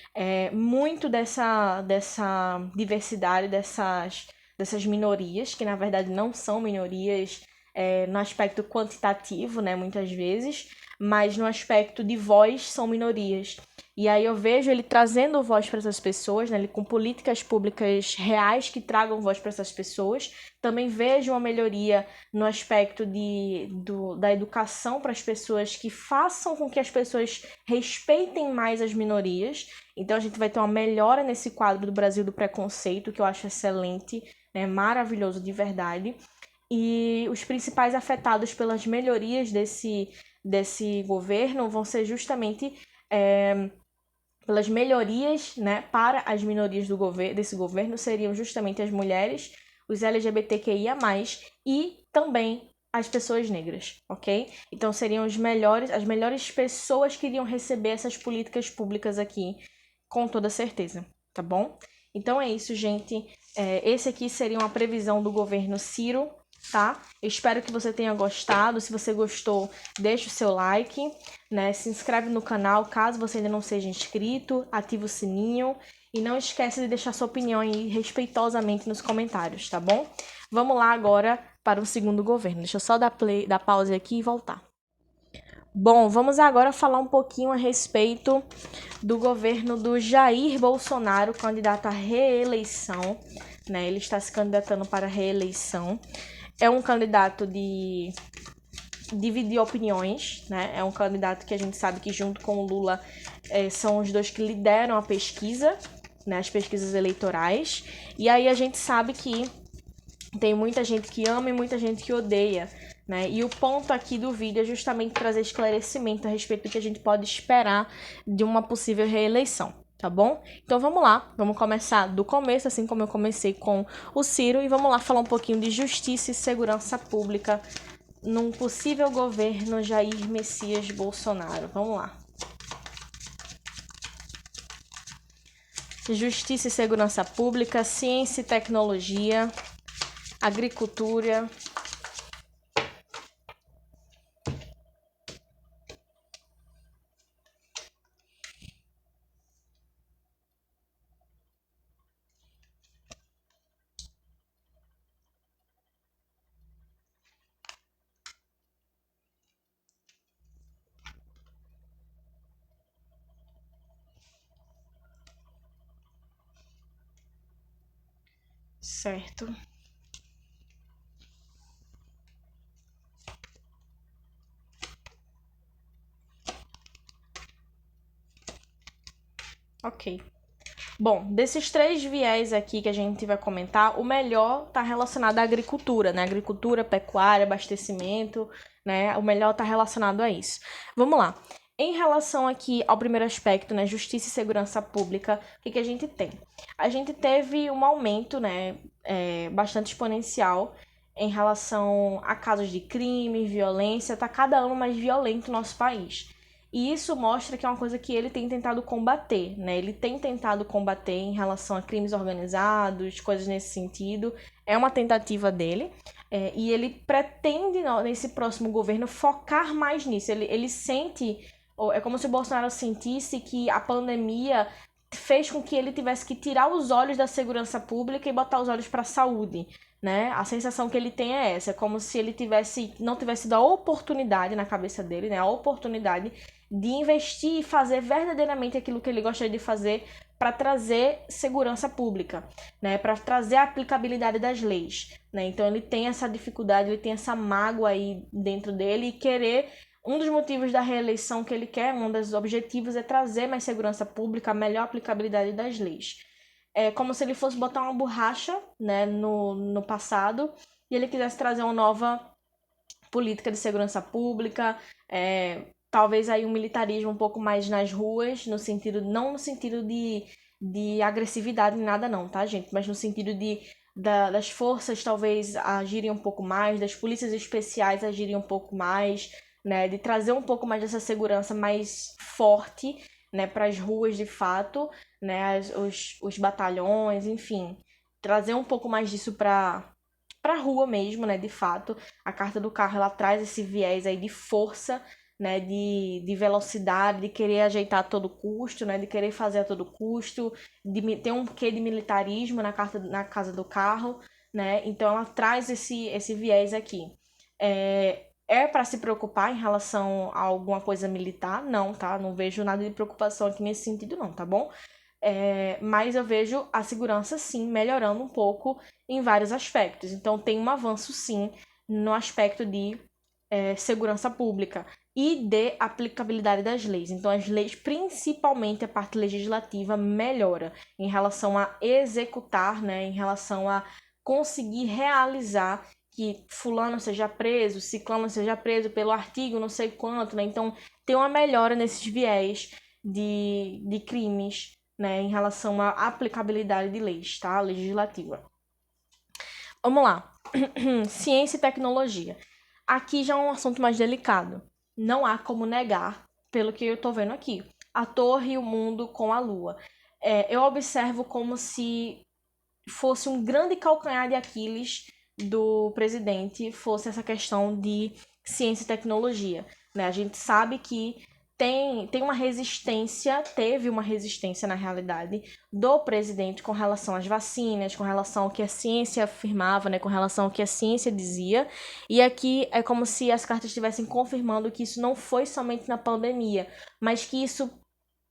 muito dessa diversidade, dessas minorias, que na verdade não são minorias no aspecto quantitativo, né, muitas vezes, mas no aspecto de voz são minorias. E aí eu vejo ele trazendo voz para essas pessoas, né, ele com políticas públicas reais que tragam voz para essas pessoas. Também vejo uma melhoria no aspecto da educação para as pessoas, que façam com que as pessoas respeitem mais as minorias. Então a gente vai ter uma melhora nesse quadro do Brasil do preconceito, que eu acho excelente, né, maravilhoso de verdade. E os principais afetados pelas melhorias desse governo vão ser justamente pelas melhorias, né, para as minorias desse governo, seriam justamente as mulheres, os LGBTQIA+, e também as pessoas negras, ok? Então seriam as melhores pessoas que iriam receber essas políticas públicas aqui, com toda certeza, tá bom? Então é isso, gente. Esse aqui seria uma previsão do governo Ciro, tá? Eu espero que você tenha gostado. Se você gostou, deixa o seu like, né? Se inscreve no canal caso você ainda não seja inscrito, ativa o sininho e não esquece de deixar sua opinião aí respeitosamente nos comentários, tá bom? Vamos lá agora para o segundo governo. Deixa eu só dar pause aqui e voltar. Bom, vamos agora falar um pouquinho a respeito do governo do Jair Bolsonaro, candidato à reeleição, né? Ele está se candidatando para a reeleição. É um candidato de dividir opiniões, né? É um candidato que a gente sabe que junto com o Lula são os dois que lideram a pesquisa, né? As pesquisas eleitorais. E aí a gente sabe que tem muita gente que ama e muita gente que odeia, né? E o ponto aqui do vídeo é justamente trazer esclarecimento a respeito do que a gente pode esperar de uma possível reeleição, tá bom? Então vamos lá, vamos começar do começo, assim como eu comecei com o Ciro, e vamos lá falar um pouquinho de justiça e segurança pública num possível governo Jair Messias Bolsonaro. Vamos lá. Justiça e segurança pública, ciência e tecnologia, agricultura, certo? Ok. Bom, desses três viés aqui que a gente vai comentar, o melhor está relacionado à agricultura, né? Agricultura, pecuária, abastecimento, né? O melhor está relacionado a isso. Vamos lá. Em relação aqui ao primeiro aspecto, né? Justiça e segurança pública, o que a gente tem? A gente teve um aumento, né? Bastante exponencial em relação a casos de crime, violência. Tá cada ano mais violento o nosso país. E isso mostra que é uma coisa que ele tem tentado combater, né? Ele tem tentado combater em relação a crimes organizados, coisas nesse sentido. É uma tentativa dele. E ele pretende, nesse próximo governo, focar mais nisso. Ele sente... É como se o Bolsonaro sentisse que a pandemia fez com que ele tivesse que tirar os olhos da segurança pública e botar os olhos para a saúde, né? A sensação que ele tem é essa, é como se ele não tivesse dado a oportunidade na cabeça dele, né? A oportunidade de investir e fazer verdadeiramente aquilo que ele gostaria de fazer para trazer segurança pública, né? Para trazer a aplicabilidade das leis, né? Então ele tem essa dificuldade, ele tem essa mágoa aí dentro dele e querer. Um dos motivos da reeleição que ele quer, um dos objetivos é trazer mais segurança pública, melhor aplicabilidade das leis. É como se ele fosse botar uma borracha, né, no passado e ele quisesse trazer uma nova política de segurança pública, talvez aí um militarismo um pouco mais nas ruas, no sentido, não no sentido de agressividade nem nada não, tá, gente? Mas no sentido das forças talvez agirem um pouco mais, das polícias especiais agirem um pouco mais, né, de trazer um pouco mais dessa segurança mais forte, né, para as ruas de fato, né, os batalhões, enfim, trazer um pouco mais disso para a rua mesmo, né, de fato. A carta do carro, ela traz esse viés aí de força, né, de velocidade, de querer ajeitar a todo custo, né, de querer fazer a todo custo, tem um quê de militarismo na casa do carro, né, então ela traz esse viés aqui. É para se preocupar em relação a alguma coisa militar? Não, tá? Não vejo nada de preocupação aqui nesse sentido, não, tá bom? Mas eu vejo a segurança, sim, melhorando um pouco em vários aspectos. Então, tem um avanço, sim, no aspecto de segurança pública e de aplicabilidade das leis. Então, as leis, principalmente a parte legislativa, melhora em relação a executar, né, em relação a conseguir realizar que fulano seja preso, ciclano seja preso pelo artigo não sei quanto, né? Então, tem uma melhora nesses viés de crimes, né, em relação à aplicabilidade de leis, tá? Legislativa. Vamos lá. Ciência e tecnologia. Aqui já é um assunto mais delicado. Não há como negar, pelo que eu tô vendo aqui, a Torre e o Mundo com a Lua. Eu observo como se fosse um grande calcanhar de Aquiles do presidente, fosse essa questão de ciência e tecnologia, né? A gente sabe que teve uma resistência na realidade do presidente com relação às vacinas, com relação ao que a ciência afirmava, né, com relação ao que a ciência dizia, e aqui é como se as cartas estivessem confirmando que isso não foi somente na pandemia, mas que isso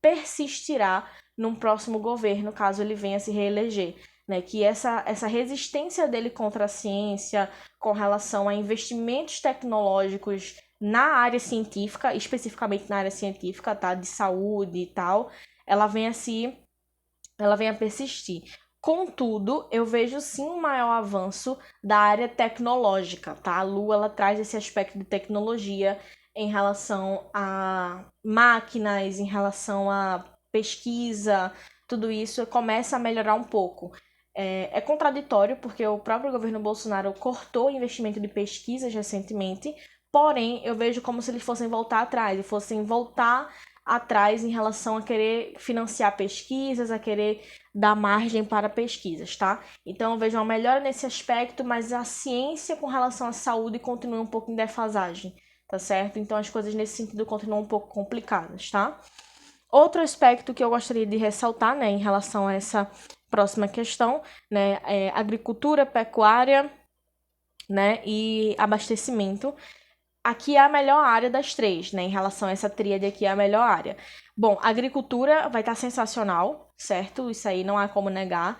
persistirá num próximo governo, caso ele venha se reeleger. Né, que essa resistência dele contra a ciência, com relação a investimentos tecnológicos na área científica, especificamente na área científica, tá, de saúde e tal, ela vem a persistir. Contudo, eu vejo sim um maior avanço da área tecnológica, tá? A Lua, ela traz esse aspecto de tecnologia em relação a máquinas, em relação a pesquisa, tudo isso começa a melhorar um pouco. É contraditório, porque o próprio governo Bolsonaro cortou o investimento de pesquisas recentemente, porém, eu vejo como se eles fossem voltar atrás, e fossem voltar atrás em relação a querer financiar pesquisas, a querer dar margem para pesquisas, tá? Então, eu vejo uma melhora nesse aspecto, mas a ciência com relação à saúde continua um pouco em defasagem, tá certo? Então, as coisas nesse sentido continuam um pouco complicadas, tá? Outro aspecto que eu gostaria de ressaltar, né, em relação a essa próxima questão, né, é agricultura, pecuária, né, e abastecimento. Aqui é a melhor área das três, né, em relação a essa tríade aqui é a melhor área. Bom, a agricultura vai estar sensacional, certo? Isso aí não há como negar.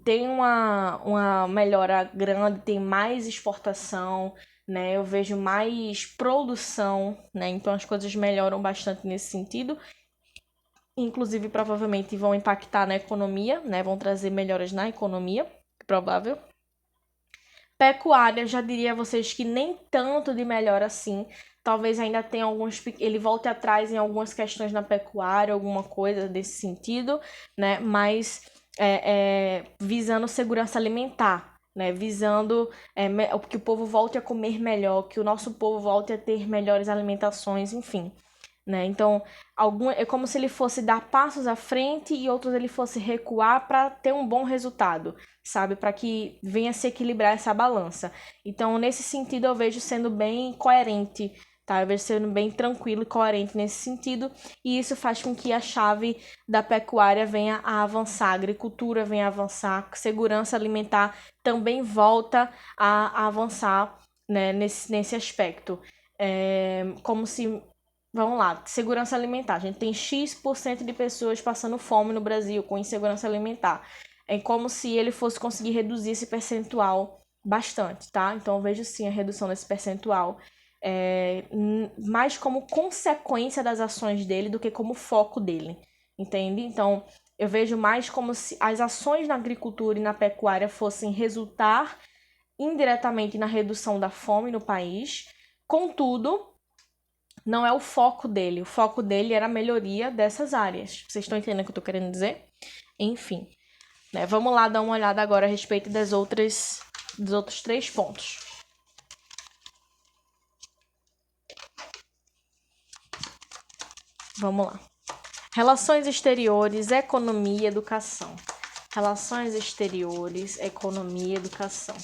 Tem uma melhora grande, tem mais exportação, né, eu vejo mais produção, né, então as coisas melhoram bastante nesse sentido. Inclusive, provavelmente vão impactar na economia, né? Vão trazer melhoras na economia, provável. Pecuária, já diria a vocês que nem tanto de melhora assim. Talvez ainda tenha ele volte atrás em algumas questões na pecuária, alguma coisa desse sentido, né? Mas visando segurança alimentar, né? Visando que o povo volte a comer melhor, que o nosso povo volte a ter melhores alimentações, enfim. Né? Então, é como se ele fosse dar passos à frente e outros ele fosse recuar para ter um bom resultado, sabe? Para que venha se equilibrar essa balança. Então, nesse sentido, eu vejo sendo bem coerente, tá? Eu vejo sendo bem tranquilo e coerente nesse sentido, e isso faz com que a chave da pecuária venha a avançar, a agricultura venha a avançar, a segurança alimentar também volta a avançar, né, nesse aspecto. Como se... Vamos lá, segurança alimentar. A gente tem X% de pessoas passando fome no Brasil com insegurança alimentar. É como se ele fosse conseguir reduzir esse percentual bastante, tá? Então eu vejo sim a redução desse percentual mais como consequência das ações dele do que como foco dele, entende? Então eu vejo mais como se as ações na agricultura e na pecuária fossem resultar indiretamente na redução da fome no país. Contudo, não é o foco dele. O foco dele era a melhoria dessas áreas. Vocês estão entendendo o que eu tô querendo dizer? Enfim, né? Vamos lá dar uma olhada agora a respeito dos outros 3 pontos. Vamos lá. Relações exteriores, economia e educação. Relações exteriores, economia e educação.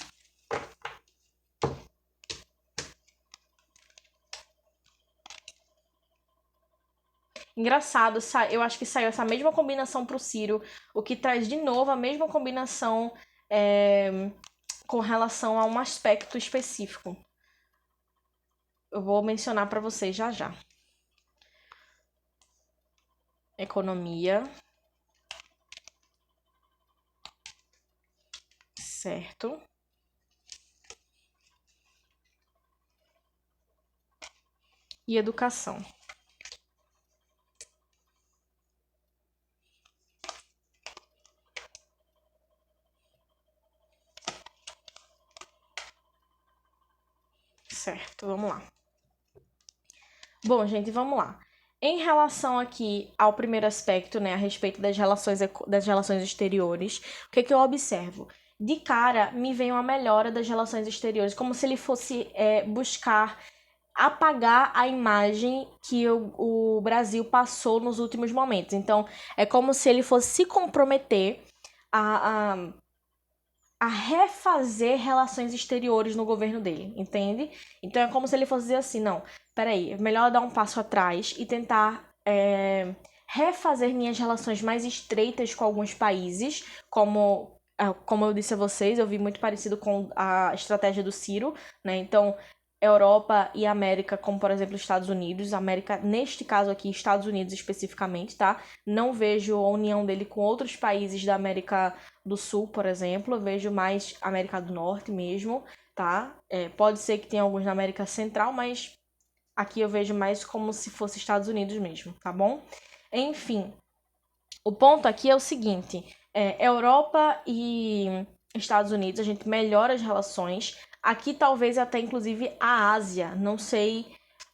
Engraçado, eu acho que saiu essa mesma combinação pro Ciro, o que traz de novo a mesma combinação com relação a um aspecto específico. Eu vou mencionar para vocês já já. Economia. Certo. E educação. Certo, vamos lá. Bom, gente, vamos lá. Em relação aqui ao primeiro aspecto, né, a respeito das relações exteriores, o que eu observo? De cara, me vem uma melhora das relações exteriores, como se ele fosse buscar apagar a imagem que o Brasil passou nos últimos momentos. Então, é como se ele fosse se comprometer a refazer relações exteriores no governo dele, entende? Então, é como se ele fosse dizer assim, não, peraí, é melhor dar um passo atrás e tentar refazer minhas relações mais estreitas com alguns países, como eu disse a vocês, eu vi muito parecido com a estratégia do Ciro, né? Então, Europa e América, como por exemplo Estados Unidos, América, neste caso aqui, Estados Unidos especificamente, tá? Não vejo a união dele com outros países da América do Sul, por exemplo, eu vejo mais América do Norte mesmo, tá? Pode ser que tenha alguns na América Central, mas aqui eu vejo mais como se fosse Estados Unidos mesmo, tá bom? Enfim, o ponto aqui é o seguinte, Europa e Estados Unidos, a gente melhora as relações. Aqui talvez até inclusive a Ásia, não sei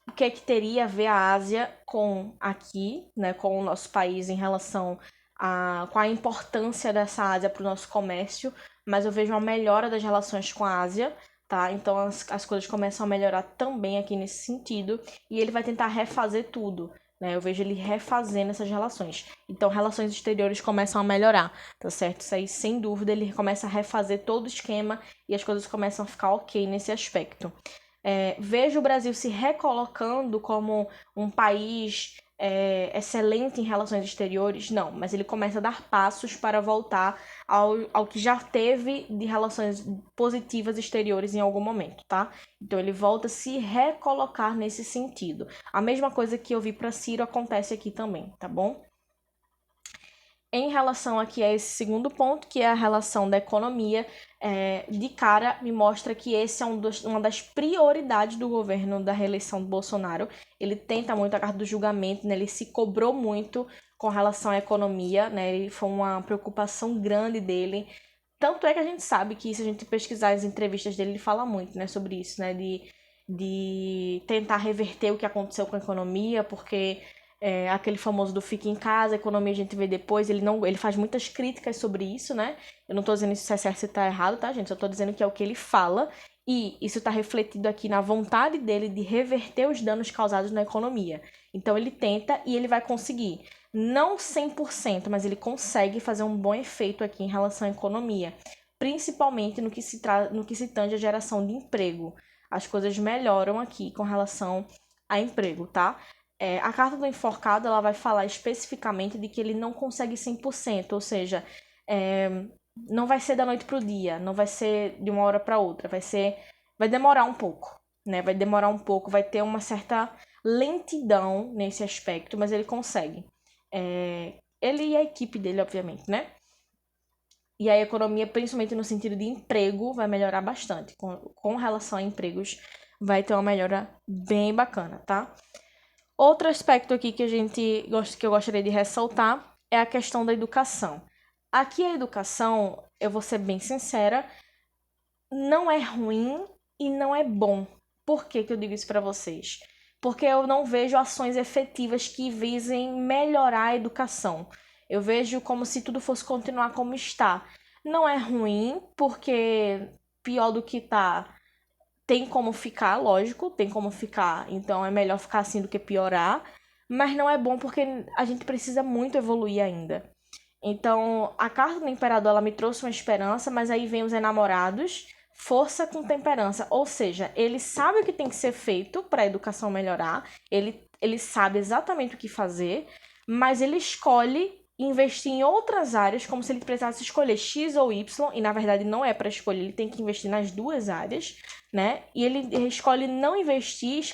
o que é que teria a ver a Ásia com aqui, né, com o nosso país em relação com a importância dessa Ásia para o nosso comércio, mas eu vejo uma melhora das relações com a Ásia, tá? Então as coisas começam a melhorar também aqui nesse sentido, e ele vai tentar refazer tudo, né? Eu vejo ele refazendo essas relações. Então, relações exteriores começam a melhorar, tá certo? Isso aí, sem dúvida, ele começa a refazer todo o esquema e as coisas começam a ficar ok nesse aspecto. Vejo o Brasil se recolocando como um país excelente em relações exteriores? Não, mas ele começa a dar passos para voltar ao que já teve de relações positivas exteriores em algum momento, tá? Então ele volta a se recolocar nesse sentido. A mesma coisa que eu vi para Ciro acontece aqui também, tá bom? Em relação aqui a esse segundo ponto, que é a relação da economia, de cara me mostra que esse é uma das prioridades do governo da reeleição do Bolsonaro. Ele tenta muito a carta do julgamento, né? Ele se cobrou muito com relação à economia, né? Foi uma preocupação grande dele. Tanto é que a gente sabe que, se a gente pesquisar as entrevistas dele, ele fala muito, né, sobre isso, né? De tentar reverter o que aconteceu com a economia, porque aquele famoso do fica em casa, a economia a gente vê depois, ele faz muitas críticas sobre isso, né? Eu não tô dizendo se é certo ou se tá errado, tá, gente? Só tô dizendo que é o que ele fala, e isso tá refletido aqui na vontade dele de reverter os danos causados na economia. Então ele tenta e ele vai conseguir. Não 100%, mas ele consegue fazer um bom efeito aqui em relação à economia, principalmente no que se tange à geração de emprego. As coisas melhoram aqui com relação a emprego, tá? A carta do enforcado, ela vai falar especificamente de que ele não consegue 100%, ou seja, não vai ser da noite pro dia, não vai ser de uma hora para outra, vai demorar um pouco, né? Vai demorar um pouco, vai ter uma certa lentidão nesse aspecto, mas ele consegue. Ele e a equipe dele, obviamente, né? E a economia, principalmente no sentido de emprego, vai melhorar bastante. Com relação a empregos, vai ter uma melhora bem bacana, tá? Outro aspecto aqui que eu gostaria de ressaltar é a questão da educação. Aqui a educação, eu vou ser bem sincera, não é ruim e não é bom. Por que eu digo isso para vocês? Porque eu não vejo ações efetivas que visem melhorar a educação. Eu vejo como se tudo fosse continuar como está. Não é ruim, porque pior do que tá, tem como ficar, lógico, tem como ficar. Então é melhor ficar assim do que piorar. Mas não é bom porque a gente precisa muito evoluir ainda. Então, a carta do imperador, ela me trouxe uma esperança, mas aí vem os enamorados, força com temperança. Ou seja, ele sabe o que tem que ser feito para a educação melhorar, ele sabe exatamente o que fazer, mas ele escolhe investir em outras áreas, como se ele precisasse escolher X ou Y, e na verdade não é para escolher, ele tem que investir nas duas áreas, né? E ele escolhe não investir,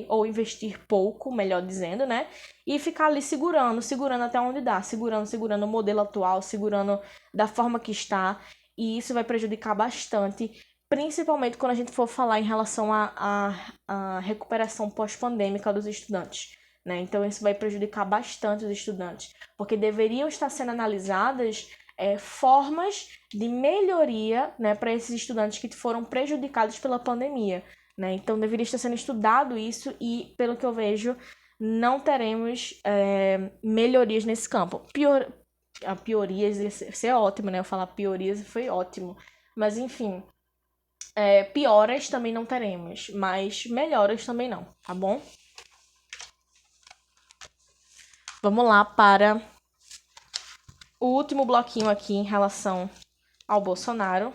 ou investir pouco, melhor dizendo, né? E ficar ali segurando até onde dá, segurando o modelo atual, segurando da forma que está, e isso vai prejudicar bastante, principalmente quando a gente for falar em relação à recuperação pós-pandêmica dos estudantes, né? Então isso vai prejudicar bastante os estudantes, porque deveriam estar sendo analisadas formas de melhoria, né, para esses estudantes que foram prejudicados pela pandemia, né? Então deveria estar sendo estudado isso e, pelo que eu vejo, não teremos melhorias nesse campo. Piorias ia ser ótimo, né? Eu falar piorias foi ótimo. Mas, enfim, pioras também não teremos, mas melhoras também não, tá bom? Vamos lá para o último bloquinho aqui em relação ao Bolsonaro.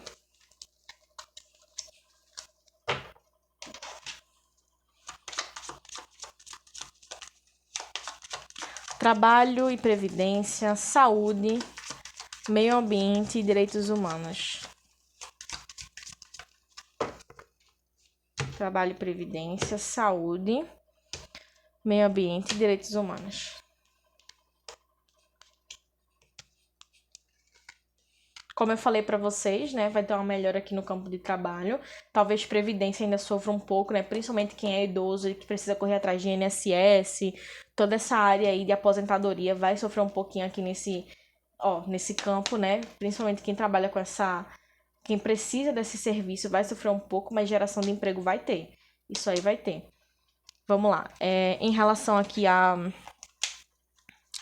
Trabalho e previdência, saúde, meio ambiente e direitos humanos. Trabalho e previdência, saúde, meio ambiente e direitos humanos. Como eu falei para vocês, né, vai ter uma melhora aqui no campo de trabalho. Talvez previdência ainda sofra um pouco, né, principalmente quem é idoso e que precisa correr atrás de INSS. Toda essa área aí de aposentadoria vai sofrer um pouquinho aqui nesse campo, né? Principalmente quem trabalha com quem precisa desse serviço vai sofrer um pouco, mas geração de emprego vai ter. Isso aí vai ter. Vamos lá. Em relação aqui à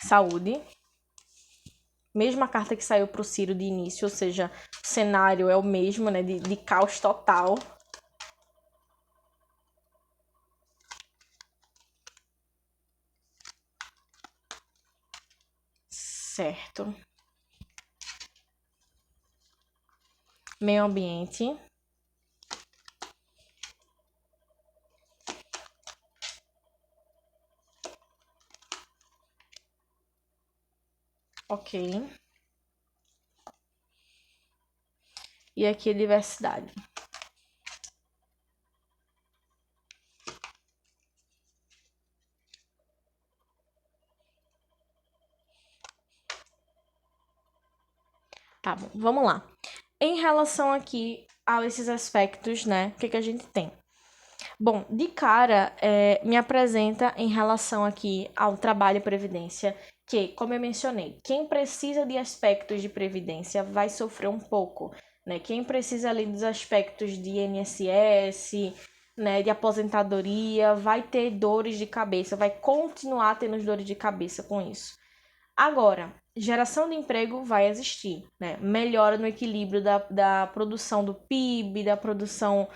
saúde, mesma carta que saiu para o Ciro de início, ou seja, o cenário é o mesmo, né, de caos total. Certo. Meio ambiente. Ok. E aqui a diversidade. Tá bom, vamos lá. Em relação aqui a esses aspectos, né, o que a gente tem? Bom, de cara, me apresenta em relação aqui ao trabalho e previdência, que, como eu mencionei, quem precisa de aspectos de previdência vai sofrer um pouco, né? Quem precisa ali dos aspectos de INSS, né, de aposentadoria, vai ter dores de cabeça, vai continuar tendo dores de cabeça com isso. Agora, geração de emprego vai existir, né? Melhora no equilíbrio da produção do PIB, da produção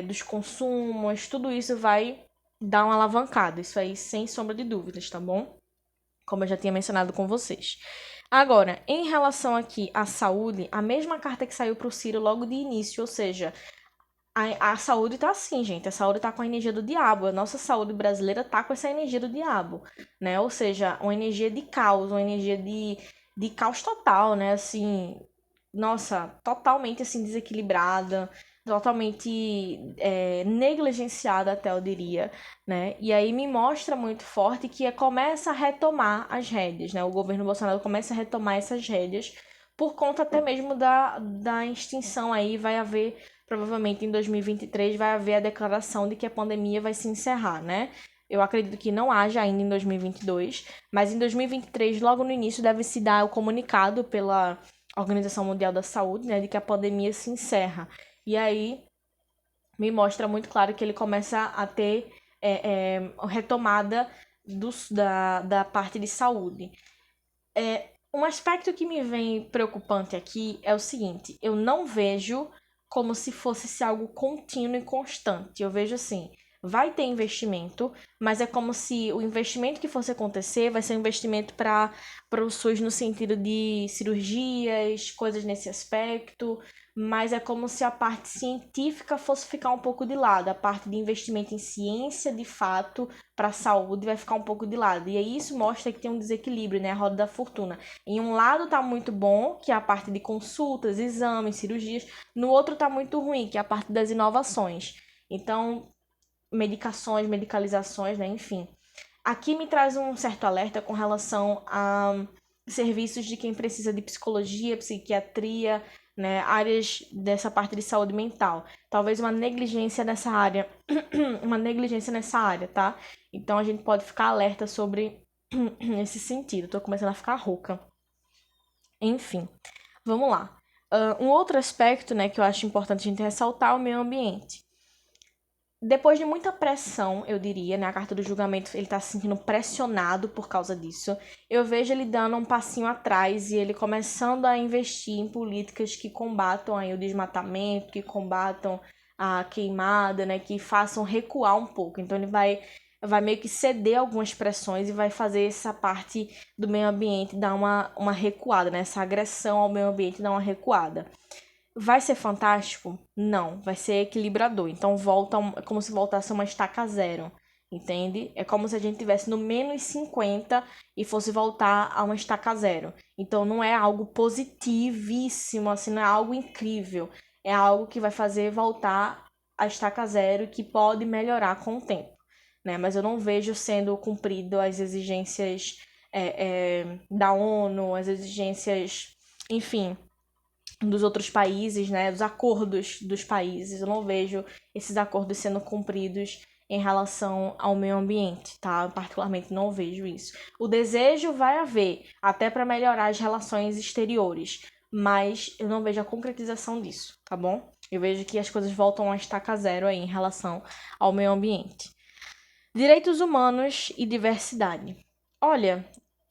dos consumos, tudo isso vai dar uma alavancada, isso aí sem sombra de dúvidas, tá bom? Como eu já tinha mencionado com vocês. Agora, em relação aqui à saúde, a mesma carta que saiu para o Ciro logo de início, ou seja, A saúde tá assim, gente. A saúde tá com a energia do diabo. A nossa saúde brasileira tá com essa energia do diabo, né? Ou seja, uma energia de caos, uma energia de caos total, né? Assim, nossa, totalmente assim desequilibrada, totalmente negligenciada até eu diria, né? E aí me mostra muito forte que começa a retomar as rédeas, né? O governo Bolsonaro começa a retomar essas rédeas por conta até mesmo da extinção aí, vai haver, provavelmente em 2023, vai haver a declaração de que a pandemia vai se encerrar, né? Eu acredito que não haja ainda em 2022, mas em 2023, logo no início, deve se dar o comunicado pela Organização Mundial da Saúde, né, de que a pandemia se encerra. E aí me mostra muito claro que ele começa a ter retomada da parte de saúde. Um aspecto que me vem preocupante aqui é o seguinte: eu não vejo como se fosse algo contínuo e constante. Eu vejo assim, vai ter investimento, mas é como se o investimento que fosse acontecer vai ser um investimento para o SUS no sentido de cirurgias, coisas nesse aspecto, mas é como se a parte científica fosse ficar um pouco de lado, a parte de investimento em ciência de fato para a saúde vai ficar um pouco de lado. E aí isso mostra que tem um desequilíbrio, né? A roda da fortuna. Em um lado tá muito bom, que é a parte de consultas, exames, cirurgias. No outro tá muito ruim, que é a parte das inovações. Então, medicações, medicalizações, né? Enfim. Aqui me traz um certo alerta com relação a serviços de quem precisa de psicologia, psiquiatria, né? Áreas dessa parte de saúde mental. Talvez uma negligência nessa área. Uma negligência nessa área, tá? Então a gente pode ficar alerta sobre esse sentido. Tô começando a ficar rouca. Enfim, vamos lá. Um outro aspecto, né, que eu acho importante a gente ressaltar é o meio ambiente. Depois de muita pressão, eu diria, né, a carta do julgamento, ele tá se sentindo pressionado por causa disso. Eu vejo ele dando um passinho atrás e ele começando a investir em políticas que combatam aí o desmatamento, que combatam a queimada, né, que façam recuar um pouco. Então ele vai meio que ceder algumas pressões e vai fazer essa parte do meio ambiente dar uma recuada, né, essa agressão ao meio ambiente dar uma recuada. Vai ser fantástico? Não, vai ser equilibrador. Então é como se voltasse a uma estaca zero, entende? É como se a gente tivesse no menos 50 e fosse voltar a uma estaca zero. Então não é algo positivíssimo, assim, não é algo incrível. É algo que vai fazer voltar a estaca zero e que pode melhorar com o tempo, né? Mas eu não vejo sendo cumprido as exigências da ONU, as exigências, enfim, dos outros países, né, dos acordos dos países. Eu não vejo esses acordos sendo cumpridos em relação ao meio ambiente, tá? Eu particularmente não vejo isso. O desejo vai haver, até para melhorar as relações exteriores, mas eu não vejo a concretização disso, tá bom? Eu vejo que as coisas voltam a estaca zero aí em relação ao meio ambiente. Direitos humanos e diversidade. Olha,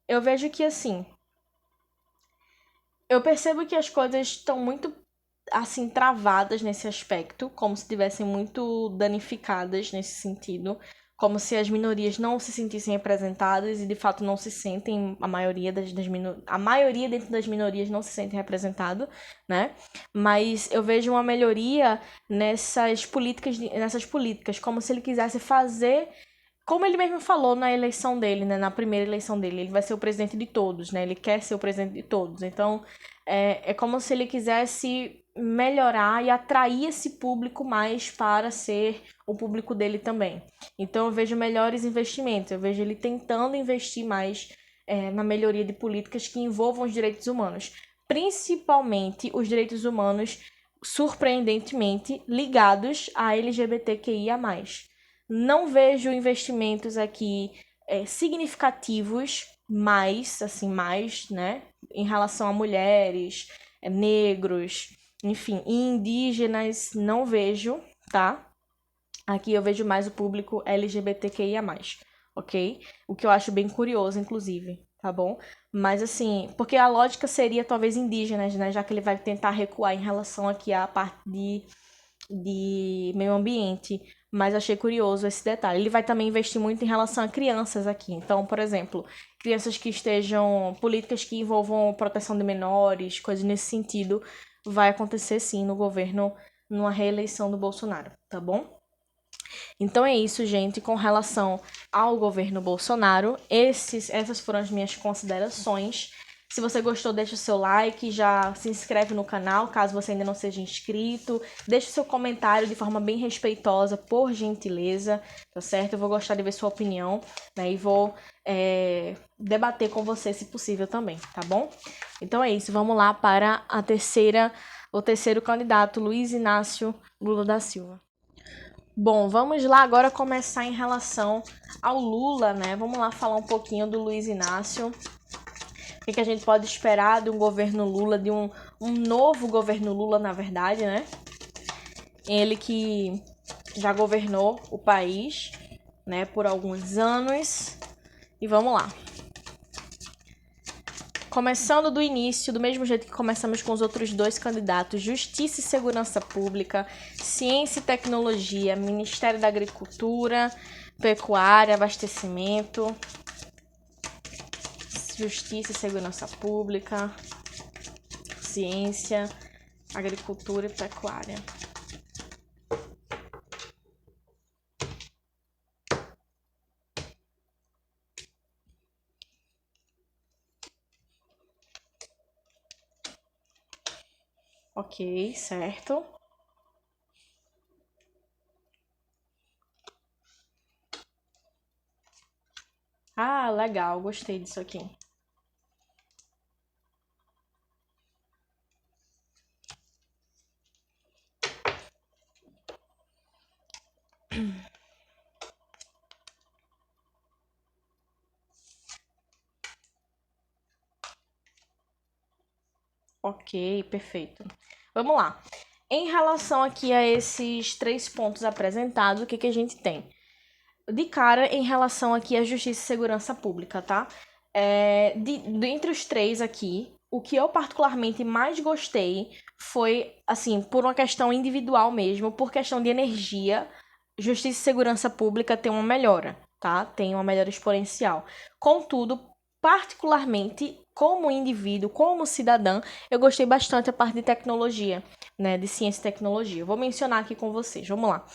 eu vejo que assim, eu percebo que as coisas estão muito assim travadas nesse aspecto, como se estivessem muito danificadas nesse sentido, como se as minorias não se sentissem representadas e de fato não se sentem, a maioria a maioria dentro das minorias não se sente representado, né? Mas eu vejo uma melhoria nessas políticas, como se ele quisesse fazer como ele mesmo falou na eleição dele, né, na primeira eleição dele, ele vai ser o presidente de todos, né? Ele quer ser o presidente de todos. Então, é como se ele quisesse melhorar e atrair esse público mais para ser o público dele também. Então, eu vejo melhores investimentos, eu vejo ele tentando investir mais na melhoria de políticas que envolvam os direitos humanos, principalmente os direitos humanos, surpreendentemente, ligados a LGBTQIA+. Não vejo investimentos aqui significativos, mais, né, em relação a mulheres, negros, enfim, indígenas, não vejo, tá? Aqui eu vejo mais o público LGBTQIA+, ok? O que eu acho bem curioso, inclusive, tá bom? Mas assim, porque a lógica seria talvez indígenas, né, já que ele vai tentar recuar em relação aqui à parte de meio ambiente, mas achei curioso esse detalhe. Ele vai também investir muito em relação a crianças aqui. Então, por exemplo, crianças que estejam, políticas que envolvam proteção de menores, coisas nesse sentido, vai acontecer sim no governo numa reeleição do Bolsonaro, tá bom? Então é isso, gente, com relação ao governo Bolsonaro. Essas foram as minhas considerações. Se você gostou, deixa o seu like, já se inscreve no canal, caso você ainda não seja inscrito. Deixa o seu comentário de forma bem respeitosa, por gentileza, tá certo? Eu vou gostar de ver sua opinião, né? E vou debater com você, se possível, também, tá bom? Então é isso, vamos lá para o terceiro candidato, Luiz Inácio Lula da Silva. Bom, vamos lá agora começar em relação ao Lula, né? Vamos lá falar um pouquinho do Luiz Inácio. O que a gente pode esperar de um governo Lula, de um novo governo Lula, na verdade, né? Ele que já governou o país, né, por alguns anos. E vamos lá. Começando do início, do mesmo jeito que começamos com os outros dois candidatos, Justiça e Segurança Pública, Ciência e Tecnologia, Ministério da Agricultura, Pecuária, Abastecimento, Justiça e Segurança Pública, Ciência, Agricultura e Pecuária. Ok, certo. Ah, legal, gostei disso aqui. Ok, perfeito. Vamos lá. Em relação aqui a esses 3 pontos apresentados, o que a gente tem? De cara, em relação aqui à Justiça e Segurança Pública, tá? Entre os 3 aqui, o que eu particularmente mais gostei foi, assim, por uma questão individual mesmo, por questão de energia, Justiça e Segurança Pública tem uma melhora, tá? Tem uma melhora exponencial. Contudo, particularmente, como indivíduo, como cidadã, eu gostei bastante da parte de tecnologia, né? De ciência e tecnologia. Vou mencionar aqui com vocês, vamos lá.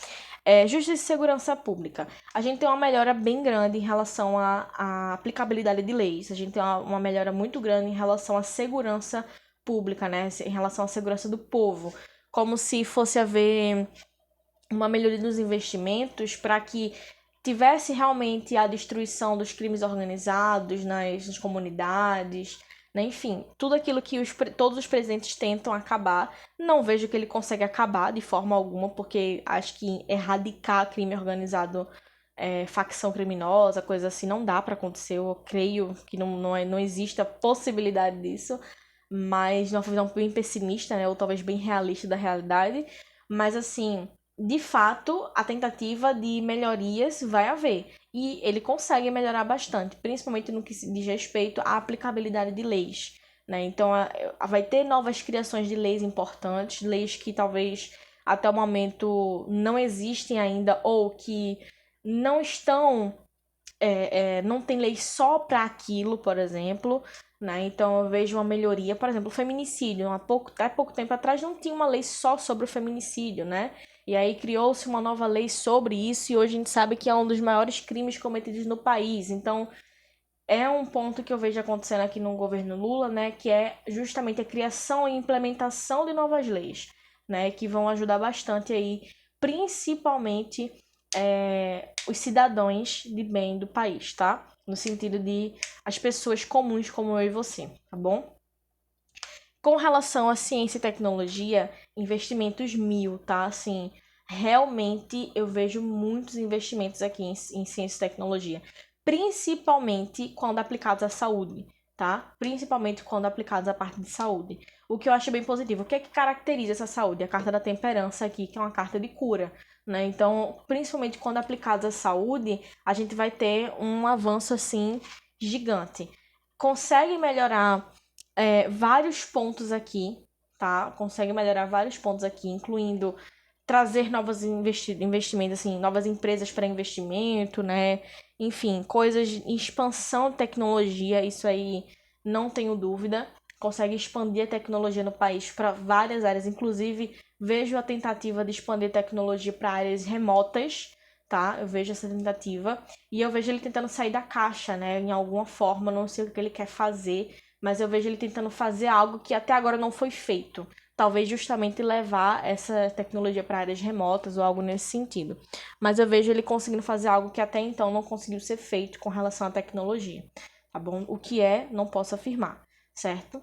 Justiça e Segurança Pública. A gente tem uma melhora bem grande em relação à aplicabilidade de leis. A gente tem uma melhora muito grande em relação à segurança pública, né? Em relação à segurança do povo. Como se fosse haver uma melhoria dos investimentos para que tivesse realmente a destruição dos crimes organizados nas comunidades, né? Enfim, tudo aquilo que todos os presidentes tentam acabar. Não vejo que ele consegue acabar de forma alguma, porque acho que erradicar crime organizado, facção criminosa, coisa assim, não dá para acontecer. Eu creio que não existe a possibilidade disso, mas de uma visão bem pessimista, né? Ou talvez bem realista da realidade. Mas assim, de fato, a tentativa de melhorias vai haver. E ele consegue melhorar bastante, principalmente no que diz respeito à aplicabilidade de leis, né? Então, vai ter novas criações de leis importantes, leis que talvez até o momento não existem ainda, ou que não estão, não tem lei só para aquilo, por exemplo, né? Então eu vejo uma melhoria, por exemplo, o feminicídio. Até pouco tempo atrás não tinha uma lei só sobre o feminicídio, né? E aí criou-se uma nova lei sobre isso e hoje a gente sabe que é um dos maiores crimes cometidos no país. Então é um ponto que eu vejo acontecendo aqui no governo Lula, né? Que é justamente a criação e implementação de novas leis, né? Que vão ajudar bastante aí, principalmente os cidadãos de bem do país, tá? No sentido de as pessoas comuns como eu e você, tá bom? Com relação à ciência e tecnologia, investimentos 1000, tá? Assim, realmente eu vejo muitos investimentos aqui em ciência e tecnologia, principalmente quando aplicados à saúde, tá? Principalmente quando aplicados à parte de saúde. O que eu acho bem positivo. O que é que caracteriza essa saúde? A carta da temperança aqui, que é uma carta de cura, né? Então, principalmente quando aplicados à saúde, a gente vai ter um avanço, assim, gigante. Consegue melhorar vários pontos aqui, tá? Consegue melhorar vários pontos aqui, incluindo trazer novos investimentos, assim, novas empresas para investimento, né? Enfim, coisas em expansão de tecnologia, isso aí não tenho dúvida. Consegue expandir a tecnologia no país para várias áreas, inclusive Vejo a tentativa de expandir tecnologia para áreas remotas, tá? Eu vejo essa tentativa. E eu vejo ele tentando sair da caixa, né? Em alguma forma, não sei o que ele quer fazer, mas eu vejo ele tentando fazer algo que até agora não foi feito. Talvez justamente levar essa tecnologia para áreas remotas ou algo nesse sentido. Mas eu vejo ele conseguindo fazer algo que até então não conseguiu ser feito com relação à tecnologia, tá bom? O que é, não posso afirmar, certo?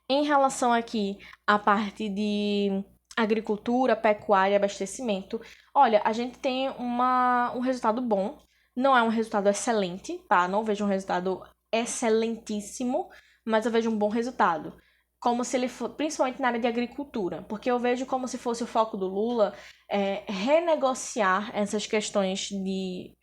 Em relação aqui à parte de agricultura, pecuária e abastecimento, olha, a gente tem um resultado bom. Não é um resultado excelente, tá? Não vejo um resultado excelentíssimo, mas eu vejo um bom resultado. Como se ele fosse, principalmente na área de agricultura, porque eu vejo como se fosse o foco do Lula renegociar essas questões de.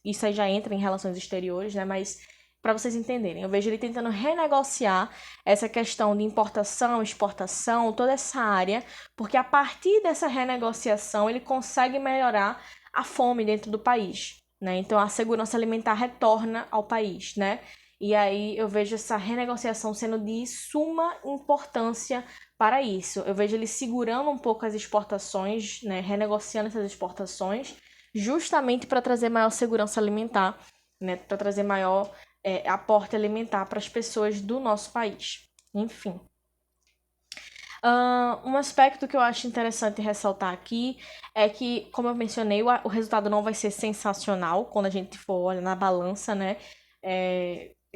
Isso aí já entra em relações exteriores, né? Mas para vocês entenderem, eu vejo ele tentando renegociar essa questão de importação, exportação, toda essa área, porque a partir dessa renegociação ele consegue melhorar a fome dentro do país, né? Então a segurança alimentar retorna ao país, né? E aí eu vejo essa renegociação sendo de suma importância para isso. Eu vejo ele segurando um pouco as exportações, né? Renegociando essas exportações, justamente para trazer maior segurança alimentar, né? Para trazer maior aporte alimentar para as pessoas do nosso país. Enfim. Um aspecto que eu acho interessante ressaltar aqui é que, como eu mencionei, o resultado não vai ser sensacional quando a gente for olhar na balança, né?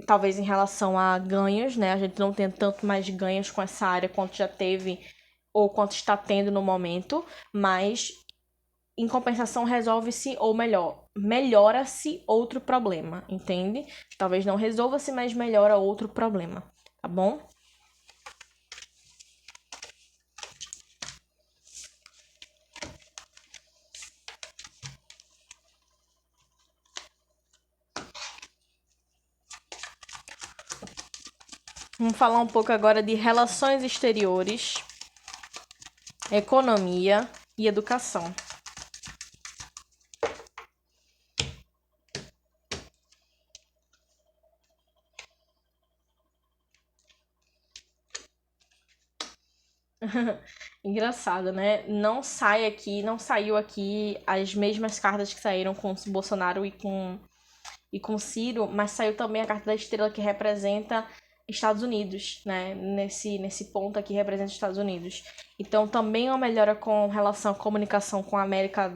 Talvez em relação a ganhos, né? A gente não tem tanto mais ganhos com essa área quanto já teve ou quanto está tendo no momento, mas em compensação resolve-se, ou melhor, melhora-se outro problema, entende? Talvez não resolva-se, mas melhora outro problema, tá bom? Vamos falar um pouco agora de relações exteriores, economia e educação. Engraçado, né? Não saiu aqui as mesmas cartas que saíram com o Bolsonaro e com Ciro, mas saiu também a carta da estrela que representa Estados Unidos, né? Nesse ponto aqui representa Estados Unidos. Então também é uma melhora com relação à comunicação com a América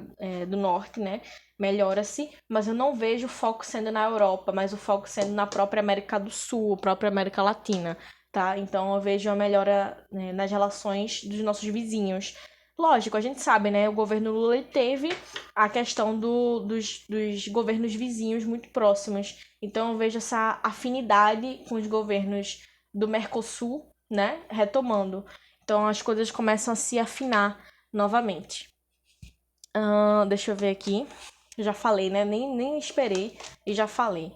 do Norte, né? Melhora-se, mas eu não vejo o foco sendo na Europa, mas o foco sendo na própria América do Sul, própria América Latina, tá? Então eu vejo uma melhora, né, nas relações dos nossos vizinhos. Lógico, a gente sabe, né? O governo Lula ele teve a questão dos governos vizinhos muito próximos. Então eu vejo essa afinidade com os governos do Mercosul, né? Retomando. Então as coisas começam a se afinar novamente. Deixa eu ver aqui. Já falei, né? Nem esperei e já falei.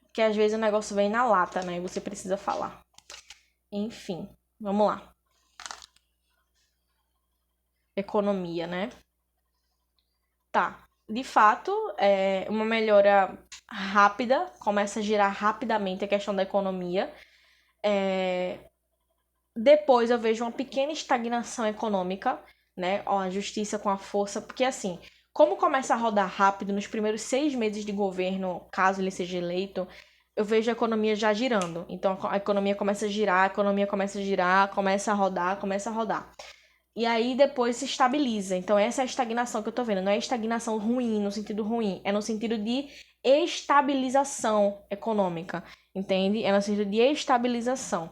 Porque às vezes o negócio vem na lata, né? E você precisa falar. Enfim, vamos lá. Economia, né? Tá. De fato, é uma melhora rápida, começa a girar rapidamente a questão da economia. Depois eu vejo uma pequena estagnação econômica, né? Ó, a justiça com a força, porque assim, como começa a rodar rápido nos primeiros 6 meses de governo, caso ele seja eleito, eu vejo a economia já girando. Então a economia começa a girar, a economia começa a girar, começa a rodar, começa a rodar. E aí depois se estabiliza. Então essa é a estagnação que eu tô vendo. Não é estagnação ruim, no sentido ruim. É no sentido de estabilização econômica. Entende? É no sentido de estabilização.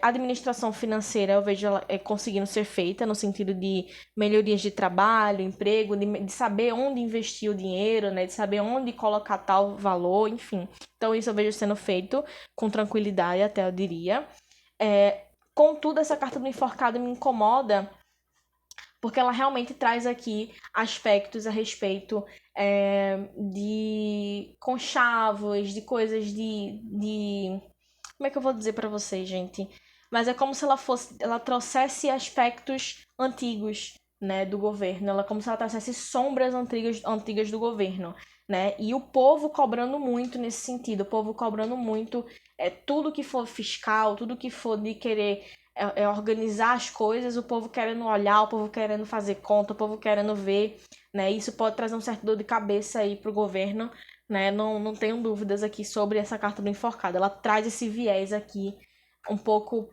A administração financeira eu vejo ela conseguindo ser feita no sentido de melhorias de trabalho, emprego, de saber onde investir o dinheiro, né? De saber onde colocar tal valor, enfim. Então isso eu vejo sendo feito com tranquilidade, até eu diria. Contudo, essa carta do enforcado me incomoda porque ela realmente traz aqui aspectos a respeito de conchavos, de coisas de. Como é que eu vou dizer pra vocês, gente? Mas é como se ela trouxesse aspectos antigos, né, do governo. Ela é como se ela trouxesse sombras antigas do governo, né? E o povo cobrando muito nesse sentido, o povo cobrando muito tudo que for fiscal, tudo que for de querer é organizar as coisas, o povo querendo olhar, o povo querendo fazer conta, o povo querendo ver, né? Isso pode trazer um certo dor de cabeça aí pro governo, né? Não tenho dúvidas aqui sobre essa carta do enforcado. Ela traz esse viés aqui um pouco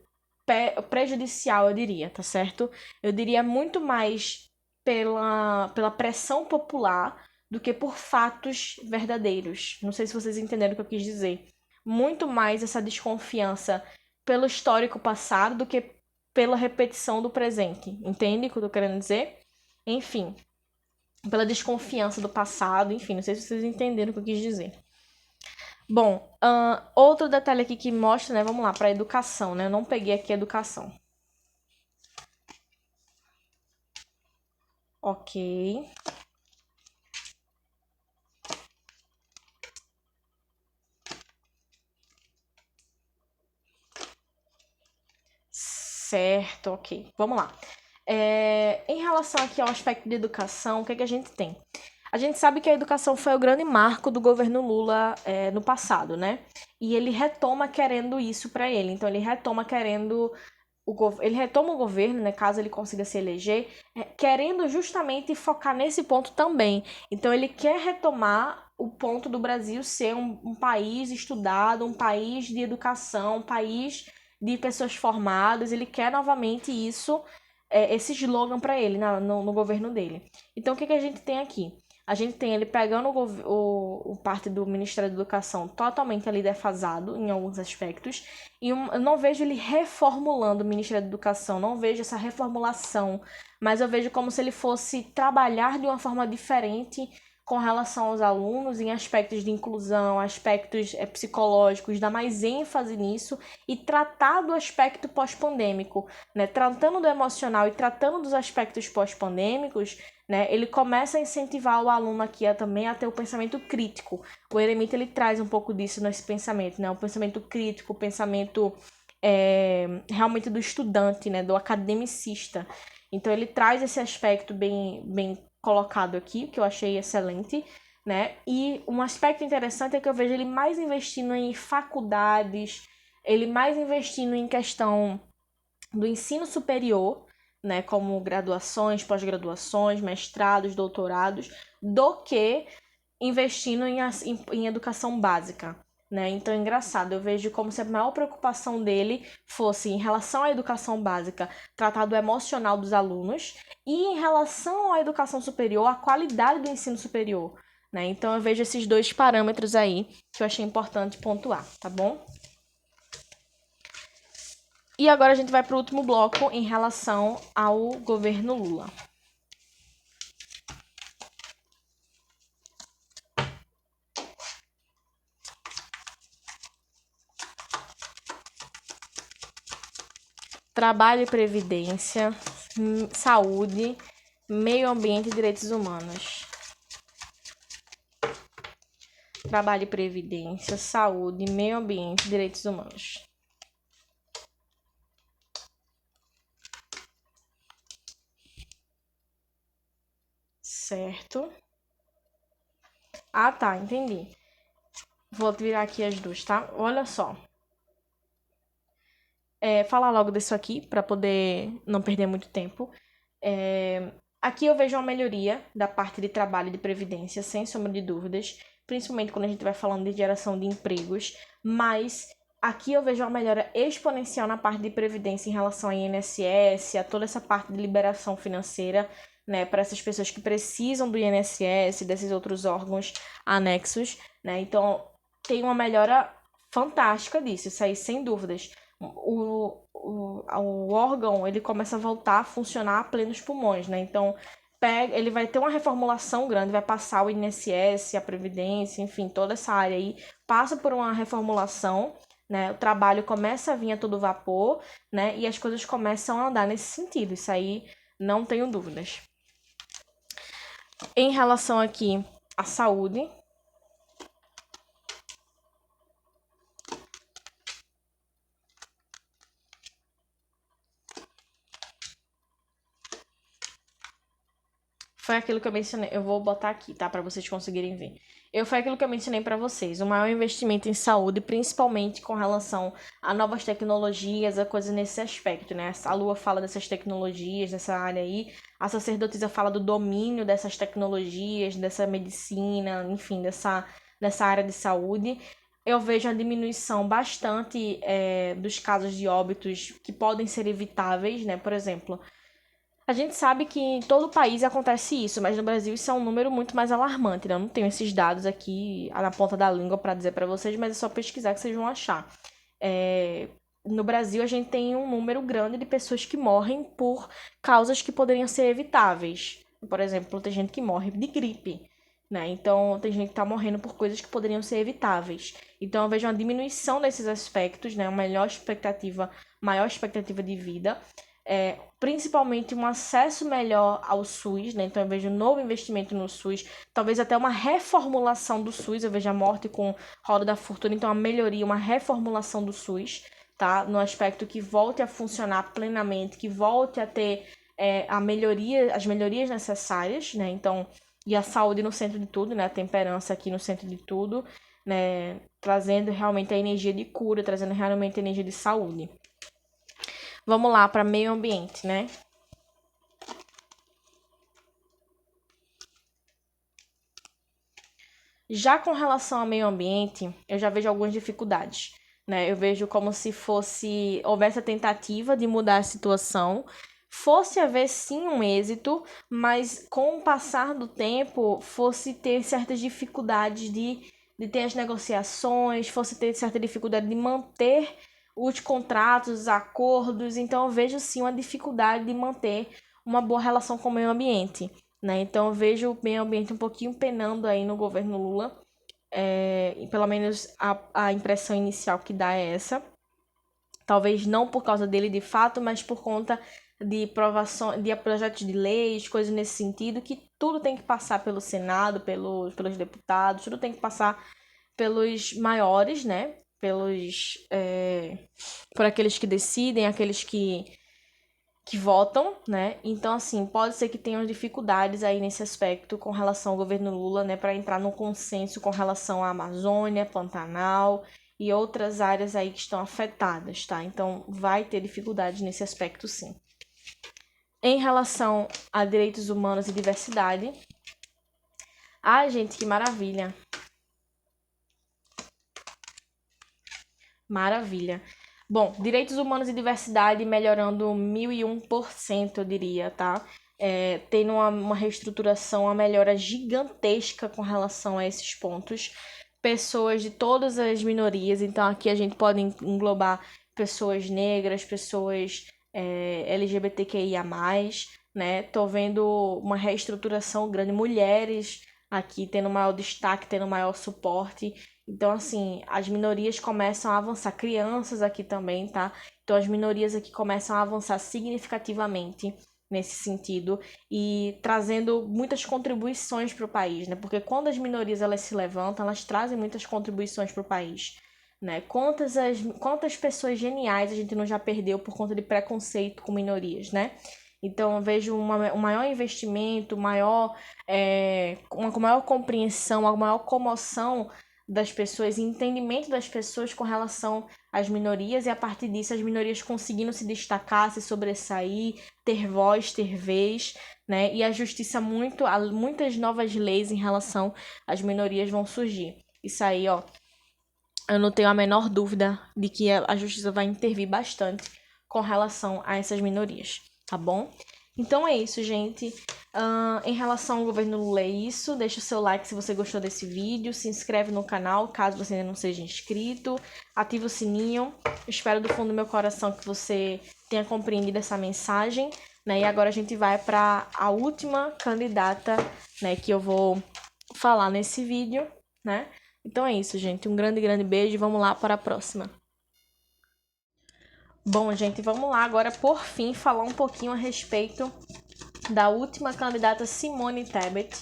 prejudicial, eu diria, tá certo? Eu diria muito mais pela pressão popular do que por fatos verdadeiros. Não sei se vocês entenderam o que eu quis dizer. Muito mais essa desconfiança pelo histórico passado do que pela repetição do presente. Entende o que eu tô querendo dizer? Enfim, pela desconfiança do passado, enfim, não sei se vocês entenderam o que eu quis dizer. Bom, outro detalhe aqui que mostra, né? Vamos lá, para educação, né? Eu não peguei aqui educação. Ok. Certo, ok. Vamos lá. Em relação aqui ao aspecto de educação, o que é que a gente tem? A gente sabe que a educação foi o grande marco do governo Lula no passado, né? E ele retoma querendo isso para ele. Então, ele retoma querendo ele retoma o governo, né, caso ele consiga se eleger, querendo justamente focar nesse ponto também. Então ele quer retomar o ponto do Brasil ser um país estudado, um país de educação, um país de pessoas formadas. Ele quer novamente isso, esse slogan para ele no governo dele. Então o que a gente tem aqui? A gente tem ele pegando o parte do Ministério da Educação totalmente ali defasado em alguns aspectos. E eu não vejo ele reformulando o Ministério da Educação, não vejo essa reformulação, mas eu vejo como se ele fosse trabalhar de uma forma diferente com relação aos alunos, em aspectos de inclusão, aspectos psicológicos, dar mais ênfase nisso e tratar do aspecto pós-pandêmico, né? Tratando do emocional e tratando dos aspectos pós-pandêmicos, né? Ele começa a incentivar o aluno aqui também a ter o pensamento crítico. O Eremita ele traz um pouco disso nesse pensamento, né? O pensamento crítico, o pensamento realmente do estudante, né? Do academicista. Então ele traz esse aspecto bem colocado aqui, que eu achei excelente, né? E um aspecto interessante é que eu vejo ele mais investindo em faculdades, ele mais investindo em questão do ensino superior, né, como graduações, pós-graduações, mestrados, doutorados, do que investindo em educação básica. Né? Então é engraçado, eu vejo como se a maior preocupação dele fosse em relação à educação básica, tratar do emocional dos alunos, e em relação à educação superior, a qualidade do ensino superior. Né? Então eu vejo esses dois parâmetros aí que eu achei importante pontuar, tá bom? E agora a gente vai para o último bloco em relação ao governo Lula. Trabalho e previdência, saúde, meio ambiente e direitos humanos. Trabalho e previdência, saúde, meio ambiente e direitos humanos. Certo. Ah, tá, entendi. Vou virar aqui as duas, tá? Olha só. Falar logo disso aqui, para poder não perder muito tempo. Aqui eu vejo uma melhoria da parte de trabalho e de previdência, sem sombra de dúvidas, principalmente quando a gente vai falando de geração de empregos, mas aqui eu vejo uma melhora exponencial na parte de previdência em relação ao INSS, a toda essa parte de liberação financeira, né, para essas pessoas que precisam do INSS, desses outros órgãos anexos, né? Então, tem uma melhora fantástica disso, isso aí sem dúvidas. O órgão ele começa a voltar a funcionar a plenos pulmões, né? Então ele vai ter uma reformulação grande, vai passar o INSS, a Previdência, enfim, toda essa área aí passa por uma reformulação, né? O trabalho começa a vir a todo vapor, né? E as coisas começam a andar nesse sentido. Isso aí não tenho dúvidas. Em relação aqui à saúde, foi aquilo que eu mencionei. Eu vou botar aqui, tá? Para vocês conseguirem ver. Foi aquilo que eu mencionei para vocês, o maior investimento em saúde, principalmente com relação a novas tecnologias, a coisas nesse aspecto, né? A Lua fala dessas tecnologias, dessa área aí, a sacerdotisa fala do domínio dessas tecnologias, dessa medicina, enfim, dessa área de saúde. Eu vejo a diminuição bastante dos casos de óbitos que podem ser evitáveis, né? Por exemplo, a gente sabe que em todo o país acontece isso, mas no Brasil isso é um número muito mais alarmante, né? Eu não tenho esses dados aqui na ponta da língua para dizer para vocês, mas é só pesquisar que vocês vão achar. No Brasil, a gente tem um número grande de pessoas que morrem por causas que poderiam ser evitáveis. Por exemplo, tem gente que morre de gripe, né? Então, tem gente que tá morrendo por coisas que poderiam ser evitáveis. Então, eu vejo uma diminuição desses aspectos, né? Uma maior expectativa de vida. Principalmente um acesso melhor ao SUS, né? Então eu vejo um novo investimento no SUS, talvez até uma reformulação do SUS, eu vejo a morte com Roda da Fortuna, então uma melhoria, uma reformulação do SUS, tá? No aspecto que volte a funcionar plenamente, que volte a ter as melhorias necessárias, né? Então, e a saúde no centro de tudo, né? A temperança aqui no centro de tudo, né? Trazendo realmente a energia de cura, trazendo realmente a energia de saúde. Vamos lá para meio ambiente, né? Já com relação ao meio ambiente, eu já vejo algumas dificuldades, né? Eu vejo como se houvesse a tentativa de mudar a situação, fosse haver sim um êxito, mas com o passar do tempo fosse ter certas dificuldades de ter as negociações, fosse ter certa dificuldade de manter os contratos, os acordos. Então eu vejo sim uma dificuldade de manter uma boa relação com o meio ambiente, né? Então eu vejo o meio ambiente um pouquinho penando aí no governo Lula. Pelo menos a impressão inicial que dá é essa. Talvez não por causa dele de fato, mas por conta de aprovação de projetos de leis, coisas nesse sentido, que tudo tem que passar pelo Senado, pelos deputados, tudo tem que passar pelos maiores, né? Por aqueles que decidem, aqueles que votam, né? Então, assim, pode ser que tenham dificuldades aí nesse aspecto com relação ao governo Lula, né? Para entrar num consenso com relação à Amazônia, Pantanal e outras áreas aí que estão afetadas, tá? Então, vai ter dificuldades nesse aspecto, sim. Em relação a direitos humanos e diversidade, ai, gente, que maravilha! Maravilha. Bom, direitos humanos e diversidade melhorando 1001%, eu diria, tá? Tendo uma reestruturação, uma melhora gigantesca com relação a esses pontos. Pessoas de todas as minorias, então aqui a gente pode englobar pessoas negras, pessoas LGBTQIA+, né? Tô vendo uma reestruturação grande, mulheres aqui tendo maior destaque, tendo maior suporte. Então, assim, as minorias começam a avançar, crianças aqui também, tá? Então, as minorias aqui começam a avançar significativamente nesse sentido e trazendo muitas contribuições para o país, né? Porque quando as minorias elas se levantam, elas trazem muitas contribuições para o país, né? Quantas pessoas geniais a gente não já perdeu por conta de preconceito com minorias, né? Então, eu vejo um maior investimento, uma maior compreensão, uma maior comoção das pessoas, entendimento das pessoas com relação às minorias, e a partir disso as minorias conseguindo se destacar, se sobressair, ter voz, ter vez, né? E a justiça muitas novas leis em relação às minorias vão surgir. Isso aí, ó, eu não tenho a menor dúvida de que a justiça vai intervir bastante com relação a essas minorias, tá bom? Então é isso, gente. Em relação ao governo Lula é isso. Deixa o seu like se você gostou desse vídeo. Se inscreve no canal caso você ainda não seja inscrito. Ativa o sininho. Espero do fundo do meu coração que você tenha compreendido essa mensagem, né? E agora a gente vai para a última candidata, né, que eu vou falar nesse vídeo, né? Então é isso, gente. Um grande, grande beijo e vamos lá para a próxima. Bom, gente, vamos lá agora, por fim, falar um pouquinho a respeito da última candidata, Simone Tebet,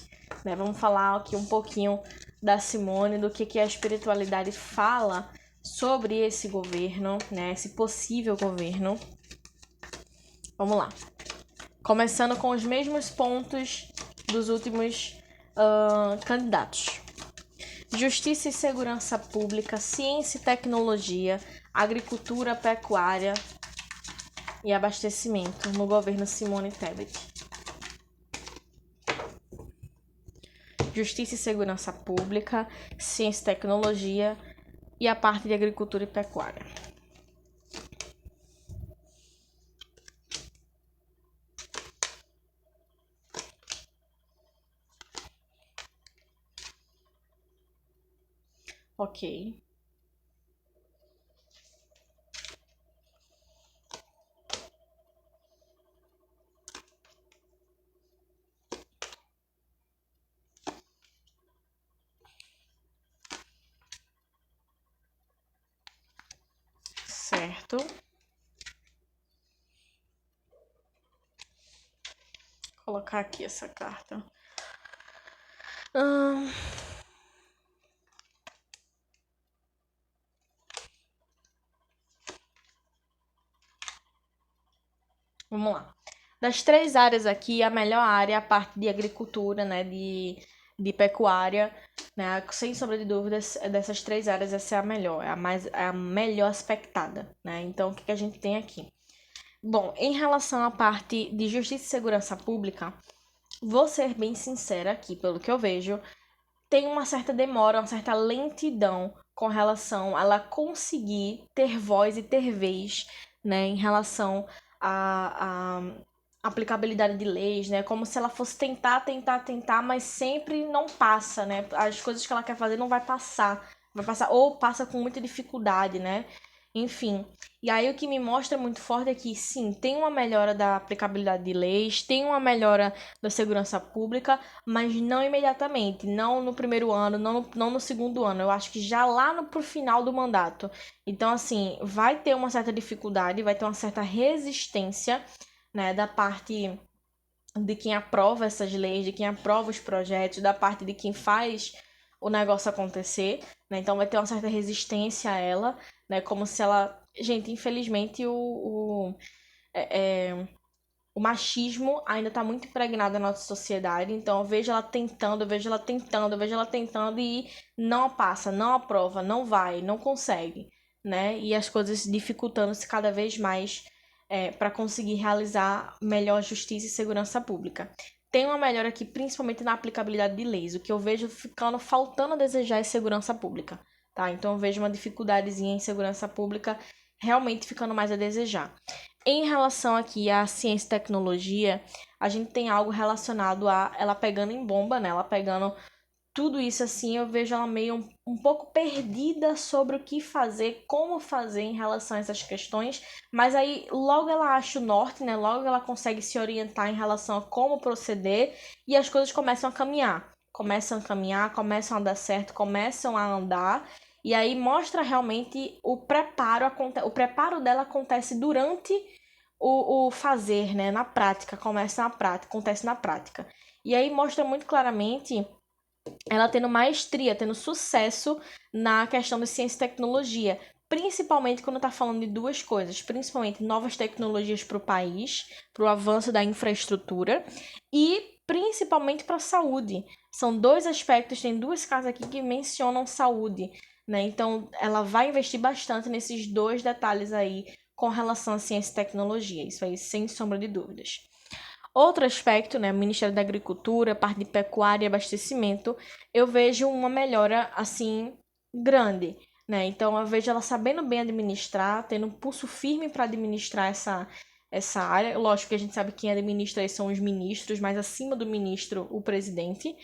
né? Vamos falar aqui um pouquinho da Simone, do que a espiritualidade fala sobre esse governo, né? Esse possível governo. Vamos lá. Começando com os mesmos pontos dos últimos candidatos. Justiça e Segurança Pública, Ciência e Tecnologia, Agricultura, Pecuária e Abastecimento, no governo Simone Tebet. Justiça e Segurança Pública, Ciência e Tecnologia e a parte de Agricultura e Pecuária. Ok. Certo. Vou colocar aqui essa carta. Vamos lá. Das 3 áreas aqui, a melhor área é a parte de agricultura, né, de pecuária, né, sem sombra de dúvidas, dessas 3 áreas essa é a melhor, é a melhor aspectada, né? Então, o que a gente tem aqui? Bom, em relação à parte de justiça e segurança pública, vou ser bem sincera aqui, pelo que eu vejo, tem uma certa demora, uma certa lentidão com relação a ela conseguir ter voz e ter vez, né, em relação à aplicabilidade de leis, né, como se ela fosse tentar, mas sempre não passa, né, as coisas que ela quer fazer não vai passar, ou passa com muita dificuldade, né, enfim. E aí o que me mostra muito forte é que, sim, tem uma melhora da aplicabilidade de leis, tem uma melhora da segurança pública, mas não imediatamente, não no primeiro ano, não no segundo ano. Eu acho que já lá pro final do mandato. Então, assim, vai ter uma certa dificuldade, vai ter uma certa resistência, né, da parte de quem aprova essas leis, de quem aprova os projetos, da parte de quem faz o negócio acontecer, né? Então vai ter uma certa resistência a ela, né? Como se ela... Gente, infelizmente o machismo ainda tá muito impregnado na nossa sociedade, então eu vejo ela tentando, e não passa, não aprova, não vai, não consegue, né? E as coisas dificultando-se cada vez mais para conseguir realizar melhor justiça e segurança pública. Tem uma melhora aqui, principalmente na aplicabilidade de leis, o que eu vejo faltando a desejar é segurança pública, tá? Então eu vejo uma dificuldadezinha em segurança pública realmente ficando mais a desejar. Em relação aqui à ciência e tecnologia, a gente tem algo relacionado a ela pegando em bomba, né? Ela pegando tudo isso assim, eu vejo ela meio um pouco perdida sobre o que fazer, como fazer em relação a essas questões, mas aí logo ela acha o norte, né? Logo ela consegue se orientar em relação a como proceder e as coisas começam a caminhar. Começam a dar certo, começam a andar. E aí mostra realmente o preparo dela acontece durante o fazer, né? Na prática, acontece na prática. E aí mostra muito claramente ela tendo maestria, tendo sucesso na questão de ciência e tecnologia, principalmente quando está falando de duas coisas, principalmente novas tecnologias para o país, para o avanço da infraestrutura e principalmente para a saúde. São 2 aspectos, tem 2 casas aqui que mencionam saúde, né? Então, ela vai investir bastante nesses 2 detalhes aí com relação à ciência e tecnologia, isso aí sem sombra de dúvidas. Outro aspecto, né, o Ministério da Agricultura, parte de pecuária e abastecimento, eu vejo uma melhora, assim, grande, né? Então, eu vejo ela sabendo bem administrar, tendo um pulso firme para administrar essa área. Lógico que a gente sabe que quem administra aí são os ministros, mas acima do ministro, o presidente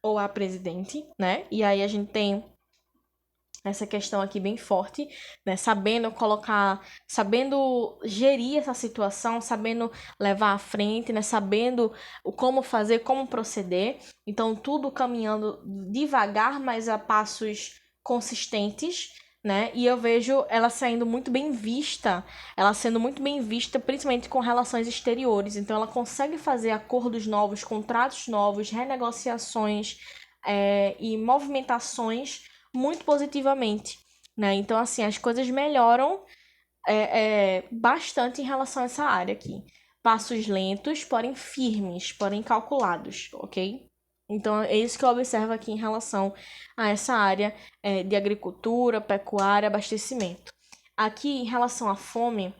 ou a presidente, né? E aí a gente tem essa questão aqui bem forte, né? Sabendo gerir essa situação, sabendo levar à frente, né? Sabendo como fazer, como proceder. Então, tudo caminhando devagar, mas a passos consistentes, né? E eu vejo ela sendo muito bem vista, principalmente com relações exteriores. Então, ela consegue fazer acordos novos, contratos novos, renegociações e movimentações muito positivamente, né? Então, assim, as coisas melhoram bastante em relação a essa área aqui. Passos lentos, porém firmes, porém calculados, ok? Então, é isso que eu observo aqui em relação a essa área de agricultura, pecuária, abastecimento. Aqui, em relação à fome,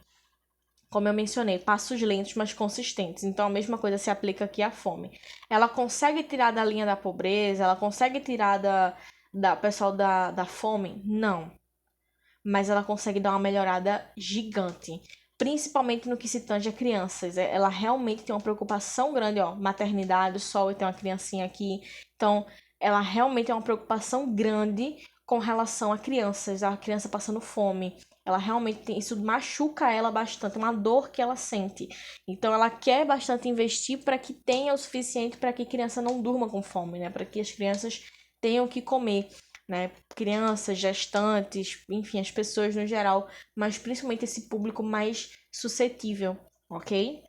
como eu mencionei, passos lentos, mas consistentes. Então, a mesma coisa se aplica aqui à fome. Ela consegue tirar da linha da pobreza? Ela consegue tirar da pessoal da fome? Não. Mas ela consegue dar uma melhorada gigante. Principalmente no que se tange a crianças. Ela realmente tem uma preocupação grande, ó. Maternidade, o sol e tem uma criancinha aqui. Então, ela realmente tem uma preocupação grande com relação a crianças, a criança passando fome. Ela realmente tem, isso machuca ela bastante, é uma dor que ela sente. Então ela quer bastante investir para que tenha o suficiente para que a criança não durma com fome, né? Para que as crianças tenham o que comer, né? Crianças, gestantes, enfim, as pessoas no geral, mas principalmente esse público mais suscetível, ok?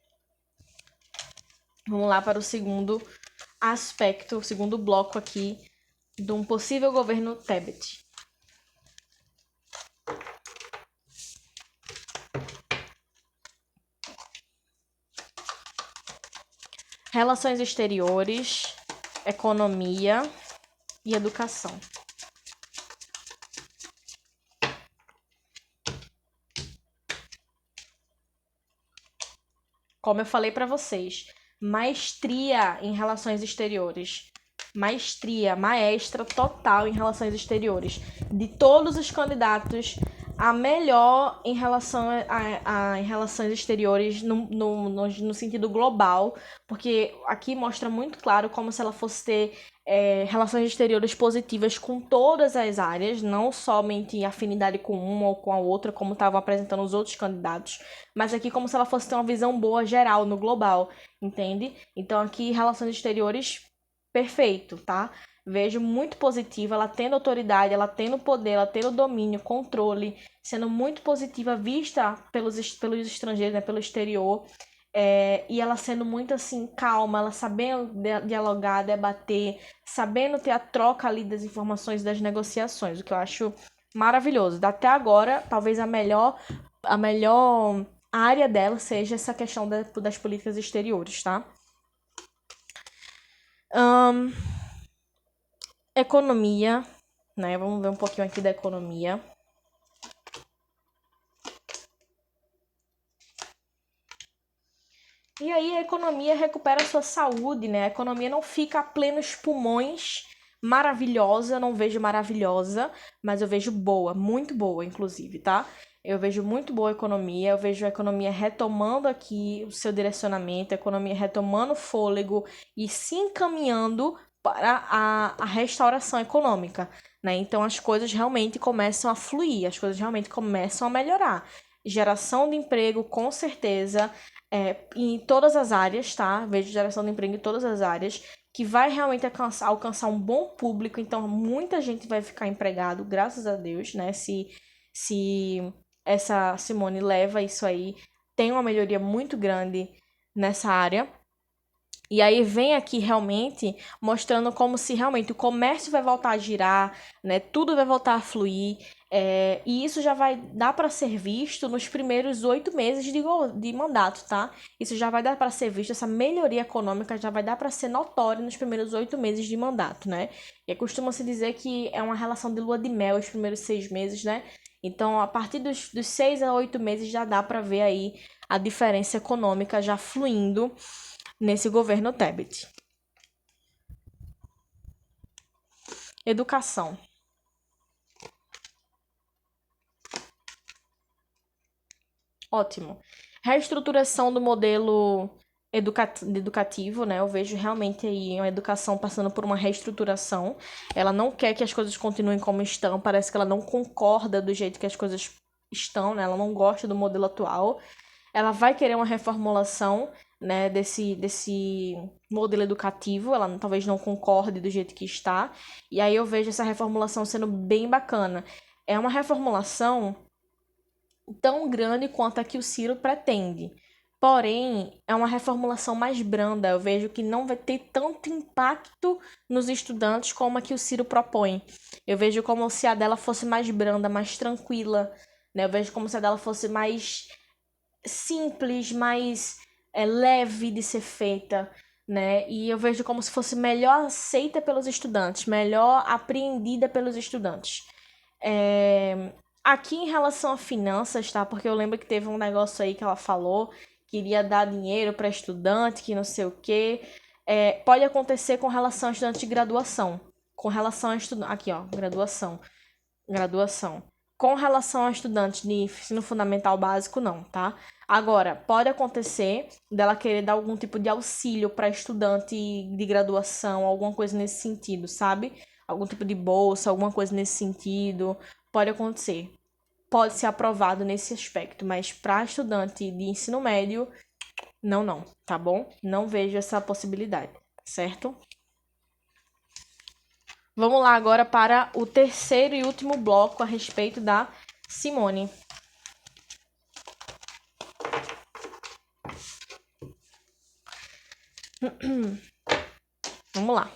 Vamos lá para o segundo aspecto, o segundo bloco aqui de um possível governo Tebet. Relações exteriores, economia e educação. Como eu falei para vocês, maestria em relações exteriores. Maestria, maestra total em relações exteriores. De todos os candidatos, a melhor em relação a em relações exteriores no sentido global, porque aqui mostra muito claro como se ela fosse ter relações exteriores positivas com todas as áreas, não somente afinidade com uma ou com a outra, como estavam apresentando os outros candidatos, mas aqui como se ela fosse ter uma visão boa geral no global, entende? Então aqui relações exteriores, perfeito, tá? Vejo muito positiva, ela tendo autoridade, ela tendo poder, ela tendo domínio, controle, sendo muito positiva, vista pelos estrangeiros, né, pelo exterior, e ela sendo muito assim, calma, ela sabendo dialogar, debater, sabendo ter a troca ali das informações das negociações, o que eu acho maravilhoso. Até agora, talvez a melhor área dela seja essa questão das políticas exteriores, tá? Economia, né? Vamos ver um pouquinho aqui da economia. E aí a economia recupera a sua saúde, né? A economia não fica a plenos pulmões, maravilhosa, não vejo maravilhosa, mas eu vejo boa, muito boa, inclusive, tá? Eu vejo muito boa a economia, eu vejo a economia retomando aqui o seu direcionamento, a economia retomando fôlego e se encaminhando para a restauração econômica, né? Então as coisas realmente começam a fluir, as coisas realmente começam a melhorar. Geração de emprego, com certeza, em todas as áreas, tá? Vejo geração de emprego em todas as áreas, que vai realmente alcançar um bom público, então muita gente vai ficar empregado, graças a Deus, né? Se essa Simone leva isso aí, tem uma melhoria muito grande nessa área. E aí vem aqui realmente mostrando como se realmente o comércio vai voltar a girar, né? Tudo vai voltar a fluir. E isso já vai dar para ser visto nos primeiros 8 meses de mandato, tá? Isso já vai dar para ser visto, essa melhoria econômica já vai dar para ser notória nos primeiros 8 meses de mandato, né? E costuma-se dizer que é uma relação de lua de mel os primeiros 6 meses, né? Então, a partir dos 6 a 8 meses já dá para ver aí a diferença econômica já fluindo nesse governo Tebet. Educação. Ótimo. Reestruturação do modelo educativo, né? Eu vejo realmente aí uma educação passando por uma reestruturação. Ela não quer que as coisas continuem como estão, parece que ela não concorda do jeito que as coisas estão, né? Ela não gosta do modelo atual. Ela vai querer uma reformulação, né, desse modelo educativo, ela talvez não concorde do jeito que está, e aí eu vejo essa reformulação sendo bem bacana. É uma reformulação tão grande quanto a que o Ciro pretende. Porém, é uma reformulação mais branda. Eu vejo que não vai ter tanto impacto nos estudantes como a que o Ciro propõe. Eu vejo como se a dela fosse mais branda, mais tranquila, né? Eu vejo como se a dela fosse mais simples, mais leve de ser feita, né? E eu vejo como se fosse melhor aceita pelos estudantes, melhor apreendida pelos estudantes. Aqui em relação a finanças, tá? Porque eu lembro que teve um negócio aí que ela falou que iria dar dinheiro para estudante, que não sei o quê. Pode acontecer com relação a estudante de graduação. Com relação a estudante. Aqui, ó, graduação. Graduação. Com relação a estudantes de ensino fundamental básico, não, tá? Agora, pode acontecer dela querer dar algum tipo de auxílio para estudante de graduação, alguma coisa nesse sentido, sabe? Algum tipo de bolsa, alguma coisa nesse sentido. Pode acontecer. Pode ser aprovado nesse aspecto, mas para estudante de ensino médio, não, tá bom? Não vejo essa possibilidade, certo? Vamos lá agora para o terceiro e último bloco a respeito da Simone. Vamos lá.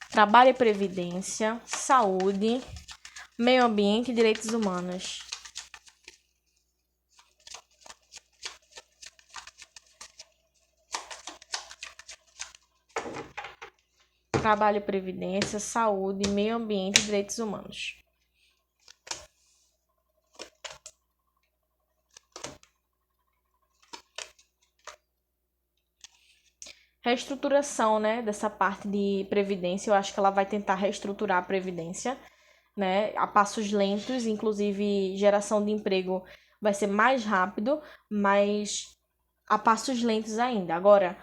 Trabalho e previdência, saúde, meio ambiente e direitos humanos. Trabalho, previdência, saúde, meio ambiente e direitos humanos. Reestruturação, né, dessa parte de previdência. Eu acho que ela vai tentar reestruturar a previdência, né, a passos lentos, inclusive geração de emprego vai ser mais rápido, mas a passos lentos ainda. Agora,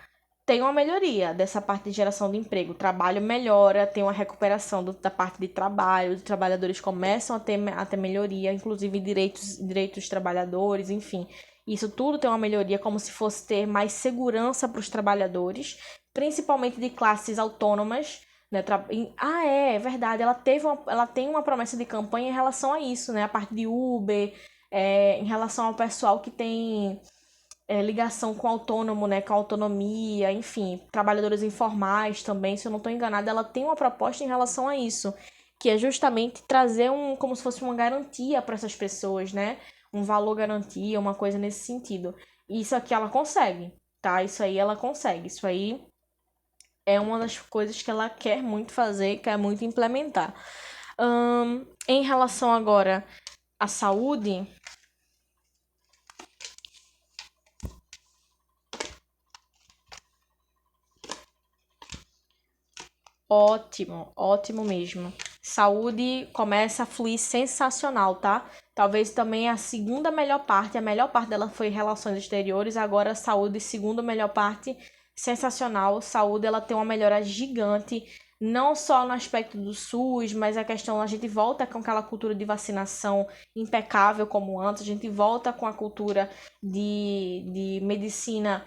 tem uma melhoria dessa parte de geração de emprego. O trabalho melhora, tem uma recuperação da parte de trabalho, os trabalhadores começam a ter melhoria, inclusive direitos dos trabalhadores, enfim. Isso tudo tem uma melhoria, como se fosse ter mais segurança para os trabalhadores, principalmente de classes autônomas. Né? É verdade, ela tem uma promessa de campanha em relação a isso, né? A parte de Uber, em relação ao pessoal que tem ligação com autônomo, né, com autonomia, enfim, trabalhadores informais também, se eu não estou enganada, ela tem uma proposta em relação a isso, que é justamente trazer como se fosse uma garantia para essas pessoas, né, um valor garantia, uma coisa nesse sentido. E isso aqui ela consegue, tá? Isso aí ela consegue, isso aí é uma das coisas que ela quer muito fazer, quer muito implementar. Em relação agora à saúde, ótimo, ótimo mesmo. Saúde começa a fluir sensacional, tá? Talvez também a segunda melhor parte, a melhor parte dela foi relações exteriores, agora saúde, segunda melhor parte, sensacional. Saúde, ela tem uma melhora gigante, não só no aspecto do SUS, mas a questão, a gente volta com aquela cultura de vacinação impecável como antes, a gente volta com a cultura de medicina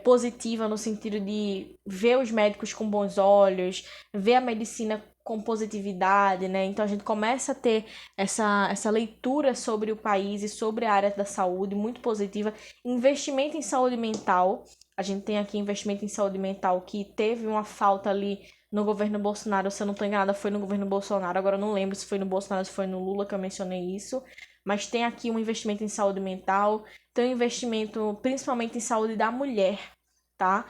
positiva no sentido de ver os médicos com bons olhos, ver a medicina com positividade, né? Então a gente começa a ter essa leitura sobre o país e sobre a área da saúde muito positiva. Investimento em saúde mental. A gente tem aqui investimento em saúde mental que teve uma falta ali no governo Bolsonaro. Se eu não estou enganada, foi no governo Bolsonaro. Agora eu não lembro se foi no Bolsonaro ou se foi no Lula que eu mencionei isso. Mas tem aqui um investimento em saúde mental, tem um investimento principalmente em saúde da mulher, tá?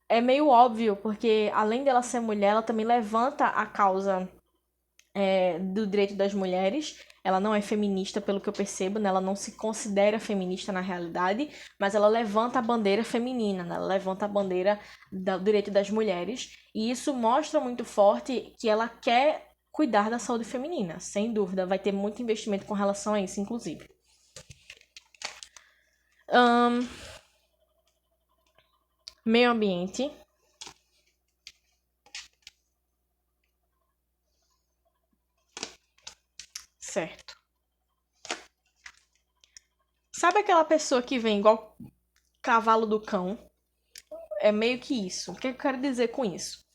É meio óbvio, porque além dela ser mulher, ela também levanta a causa do direito das mulheres. Ela não é feminista, pelo que eu percebo, né? Ela não se considera feminista na realidade, mas ela levanta a bandeira feminina, né? Ela levanta a bandeira do direito das mulheres, e isso mostra muito forte que ela quer cuidar da saúde feminina, sem dúvida. Vai ter muito investimento com relação a isso, inclusive. Meio ambiente. Certo. Sabe aquela pessoa que vem igual cavalo do cão? É meio que isso. O que eu quero dizer com isso?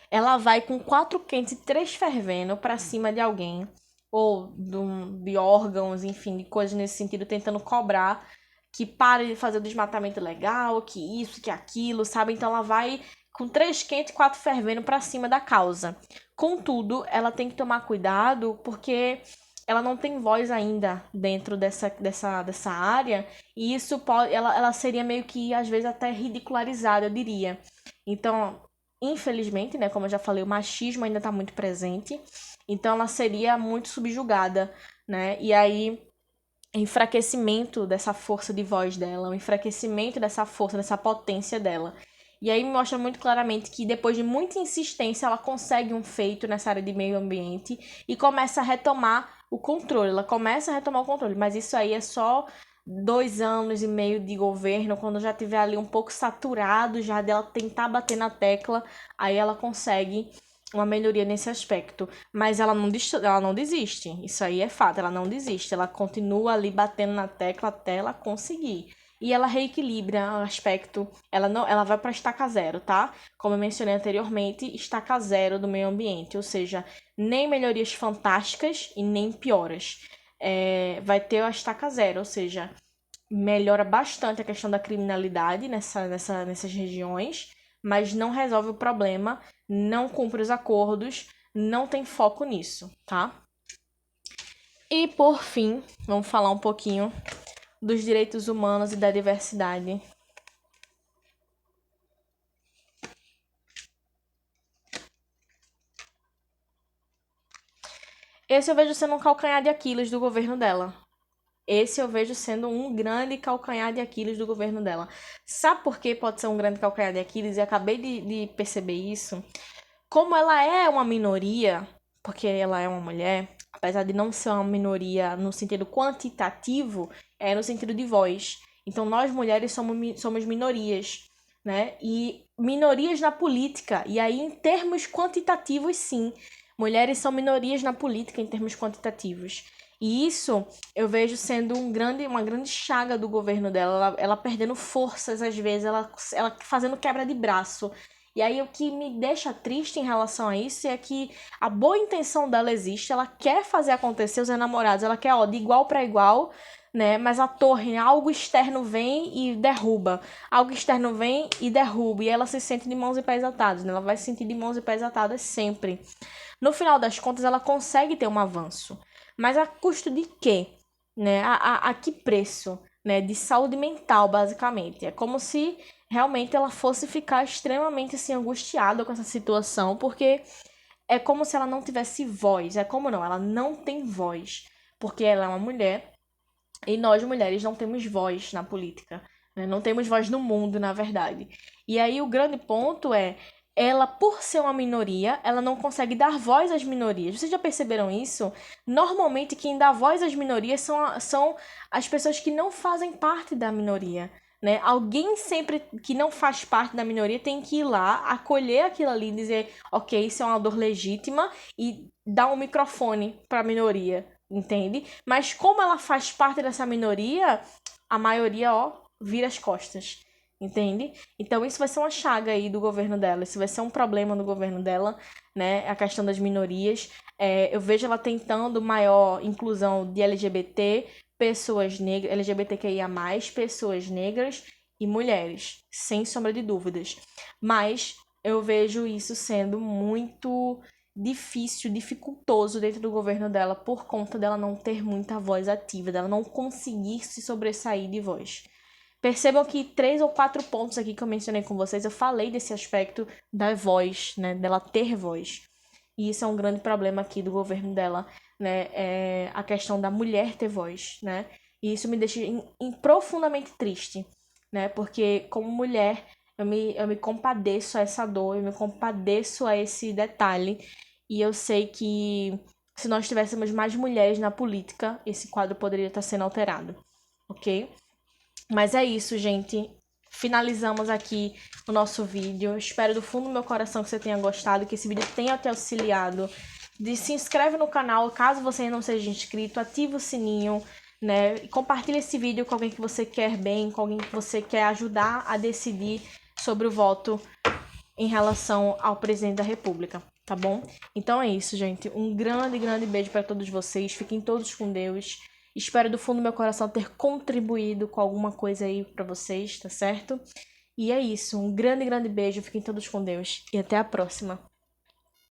Ela vai com 4 quentes e 3 fervendo pra cima de alguém, ou de órgãos, enfim, de coisas nesse sentido, tentando cobrar que pare de fazer o desmatamento legal, que isso, que aquilo, sabe? Então ela vai com 3 quentes e 4 fervendo pra cima da causa. Contudo, ela tem que tomar cuidado porque ela não tem voz ainda dentro dessa área, e isso pode, ela seria meio que, às vezes, até ridicularizada, eu diria. Então, infelizmente, né, como eu já falei, o machismo ainda está muito presente, então ela seria muito subjugada, né, e aí enfraquecimento dessa força de voz dela, o enfraquecimento dessa força, dessa potência dela. E aí mostra muito claramente que depois de muita insistência, ela consegue um feito nessa área de meio ambiente e começa a retomar o controle. Ela começa a retomar o controle, mas isso aí é só 2 anos e meio de governo, quando já tiver ali um pouco saturado já dela tentar bater na tecla, aí ela consegue uma melhoria nesse aspecto. Mas ela não desiste. Isso aí é fato, ela não desiste. Ela continua ali batendo na tecla até ela conseguir. E ela reequilibra o aspecto. Ela vai para estaca zero, tá? Como eu mencionei anteriormente, estaca zero do meio ambiente. Ou seja, nem melhorias fantásticas e nem pioras. Vai ter a estaca zero, ou seja, melhora bastante a questão da criminalidade nessas regiões, mas não resolve o problema, não cumpre os acordos, não tem foco nisso, tá? E por fim, vamos falar um pouquinho dos direitos humanos e da diversidade. Esse eu vejo sendo um calcanhar de Aquiles do governo dela. Esse eu vejo sendo um grande calcanhar de Aquiles do governo dela. Sabe por que pode ser um grande calcanhar de Aquiles? E acabei de perceber isso. Como ela é uma minoria, porque ela é uma mulher, apesar de não ser uma minoria no sentido quantitativo, é no sentido de voz. Então, nós mulheres somos minorias, né? E minorias na política. E aí, em termos quantitativos, sim. Mulheres são minorias na política em termos quantitativos. E isso eu vejo sendo uma grande chaga do governo dela. Ela perdendo forças, às vezes, ela fazendo quebra de braço. E aí o que me deixa triste em relação a isso é que a boa intenção dela existe, ela quer fazer acontecer os enamorados, ela quer, de igual para igual, né? Mas a torre, algo externo vem e derruba. Algo externo vem e derruba. E ela se sente de mãos e pés atados, né? Ela vai se sentir de mãos e pés atadas sempre. No final das contas, ela consegue ter um avanço. Mas a custo de quê? Né? A que preço? Né? De saúde mental, basicamente. É como se realmente ela fosse ficar extremamente assim, angustiada com essa situação, porque é como se ela não tivesse voz. É como não, ela não tem voz. Porque ela é uma mulher e nós mulheres não temos voz na política. Né? Não temos voz no mundo, na verdade. E aí o grande ponto é ela, por ser uma minoria, ela não consegue dar voz às minorias. Vocês já perceberam isso? Normalmente, quem dá voz às minorias são as pessoas que não fazem parte da minoria. Né? Alguém sempre que não faz parte da minoria tem que ir lá, acolher aquilo ali e dizer, ok, isso é uma dor legítima e dar um microfone para a minoria, entende? Mas como ela faz parte dessa minoria, a maioria, vira as costas. Entende? Então isso vai ser uma chaga aí do governo dela, isso vai ser um problema no governo dela, né? A questão das minorias. Eu vejo ela tentando maior inclusão de LGBT, pessoas negras, LGBTQIA+, pessoas negras e mulheres, sem sombra de dúvidas. Mas eu vejo isso sendo muito difícil, dificultoso dentro do governo dela por conta dela não ter muita voz ativa, dela não conseguir se sobressair de voz. Percebam que 3 ou 4 pontos aqui que eu mencionei com vocês, eu falei desse aspecto da voz, né, dela ter voz. E isso é um grande problema aqui do governo dela, né, a questão da mulher ter voz, né. E isso me deixa profundamente triste, né, porque como mulher eu me compadeço a essa dor, eu me compadeço a esse detalhe. E eu sei que se nós tivéssemos mais mulheres na política, esse quadro poderia estar sendo alterado, ok? Mas é isso, gente. Finalizamos aqui o nosso vídeo. Espero do fundo do meu coração que você tenha gostado, que esse vídeo tenha te auxiliado. Se inscreve no canal, caso você ainda não seja inscrito, ativa o sininho, né? E compartilha esse vídeo com alguém que você quer bem, com alguém que você quer ajudar a decidir sobre o voto em relação ao presidente da República, tá bom? Então é isso, gente. Um grande, grande beijo para todos vocês. Fiquem todos com Deus. Espero do fundo do meu coração ter contribuído com alguma coisa aí para vocês, tá certo? E é isso. Um grande, grande beijo. Fiquem todos com Deus. E até a próxima.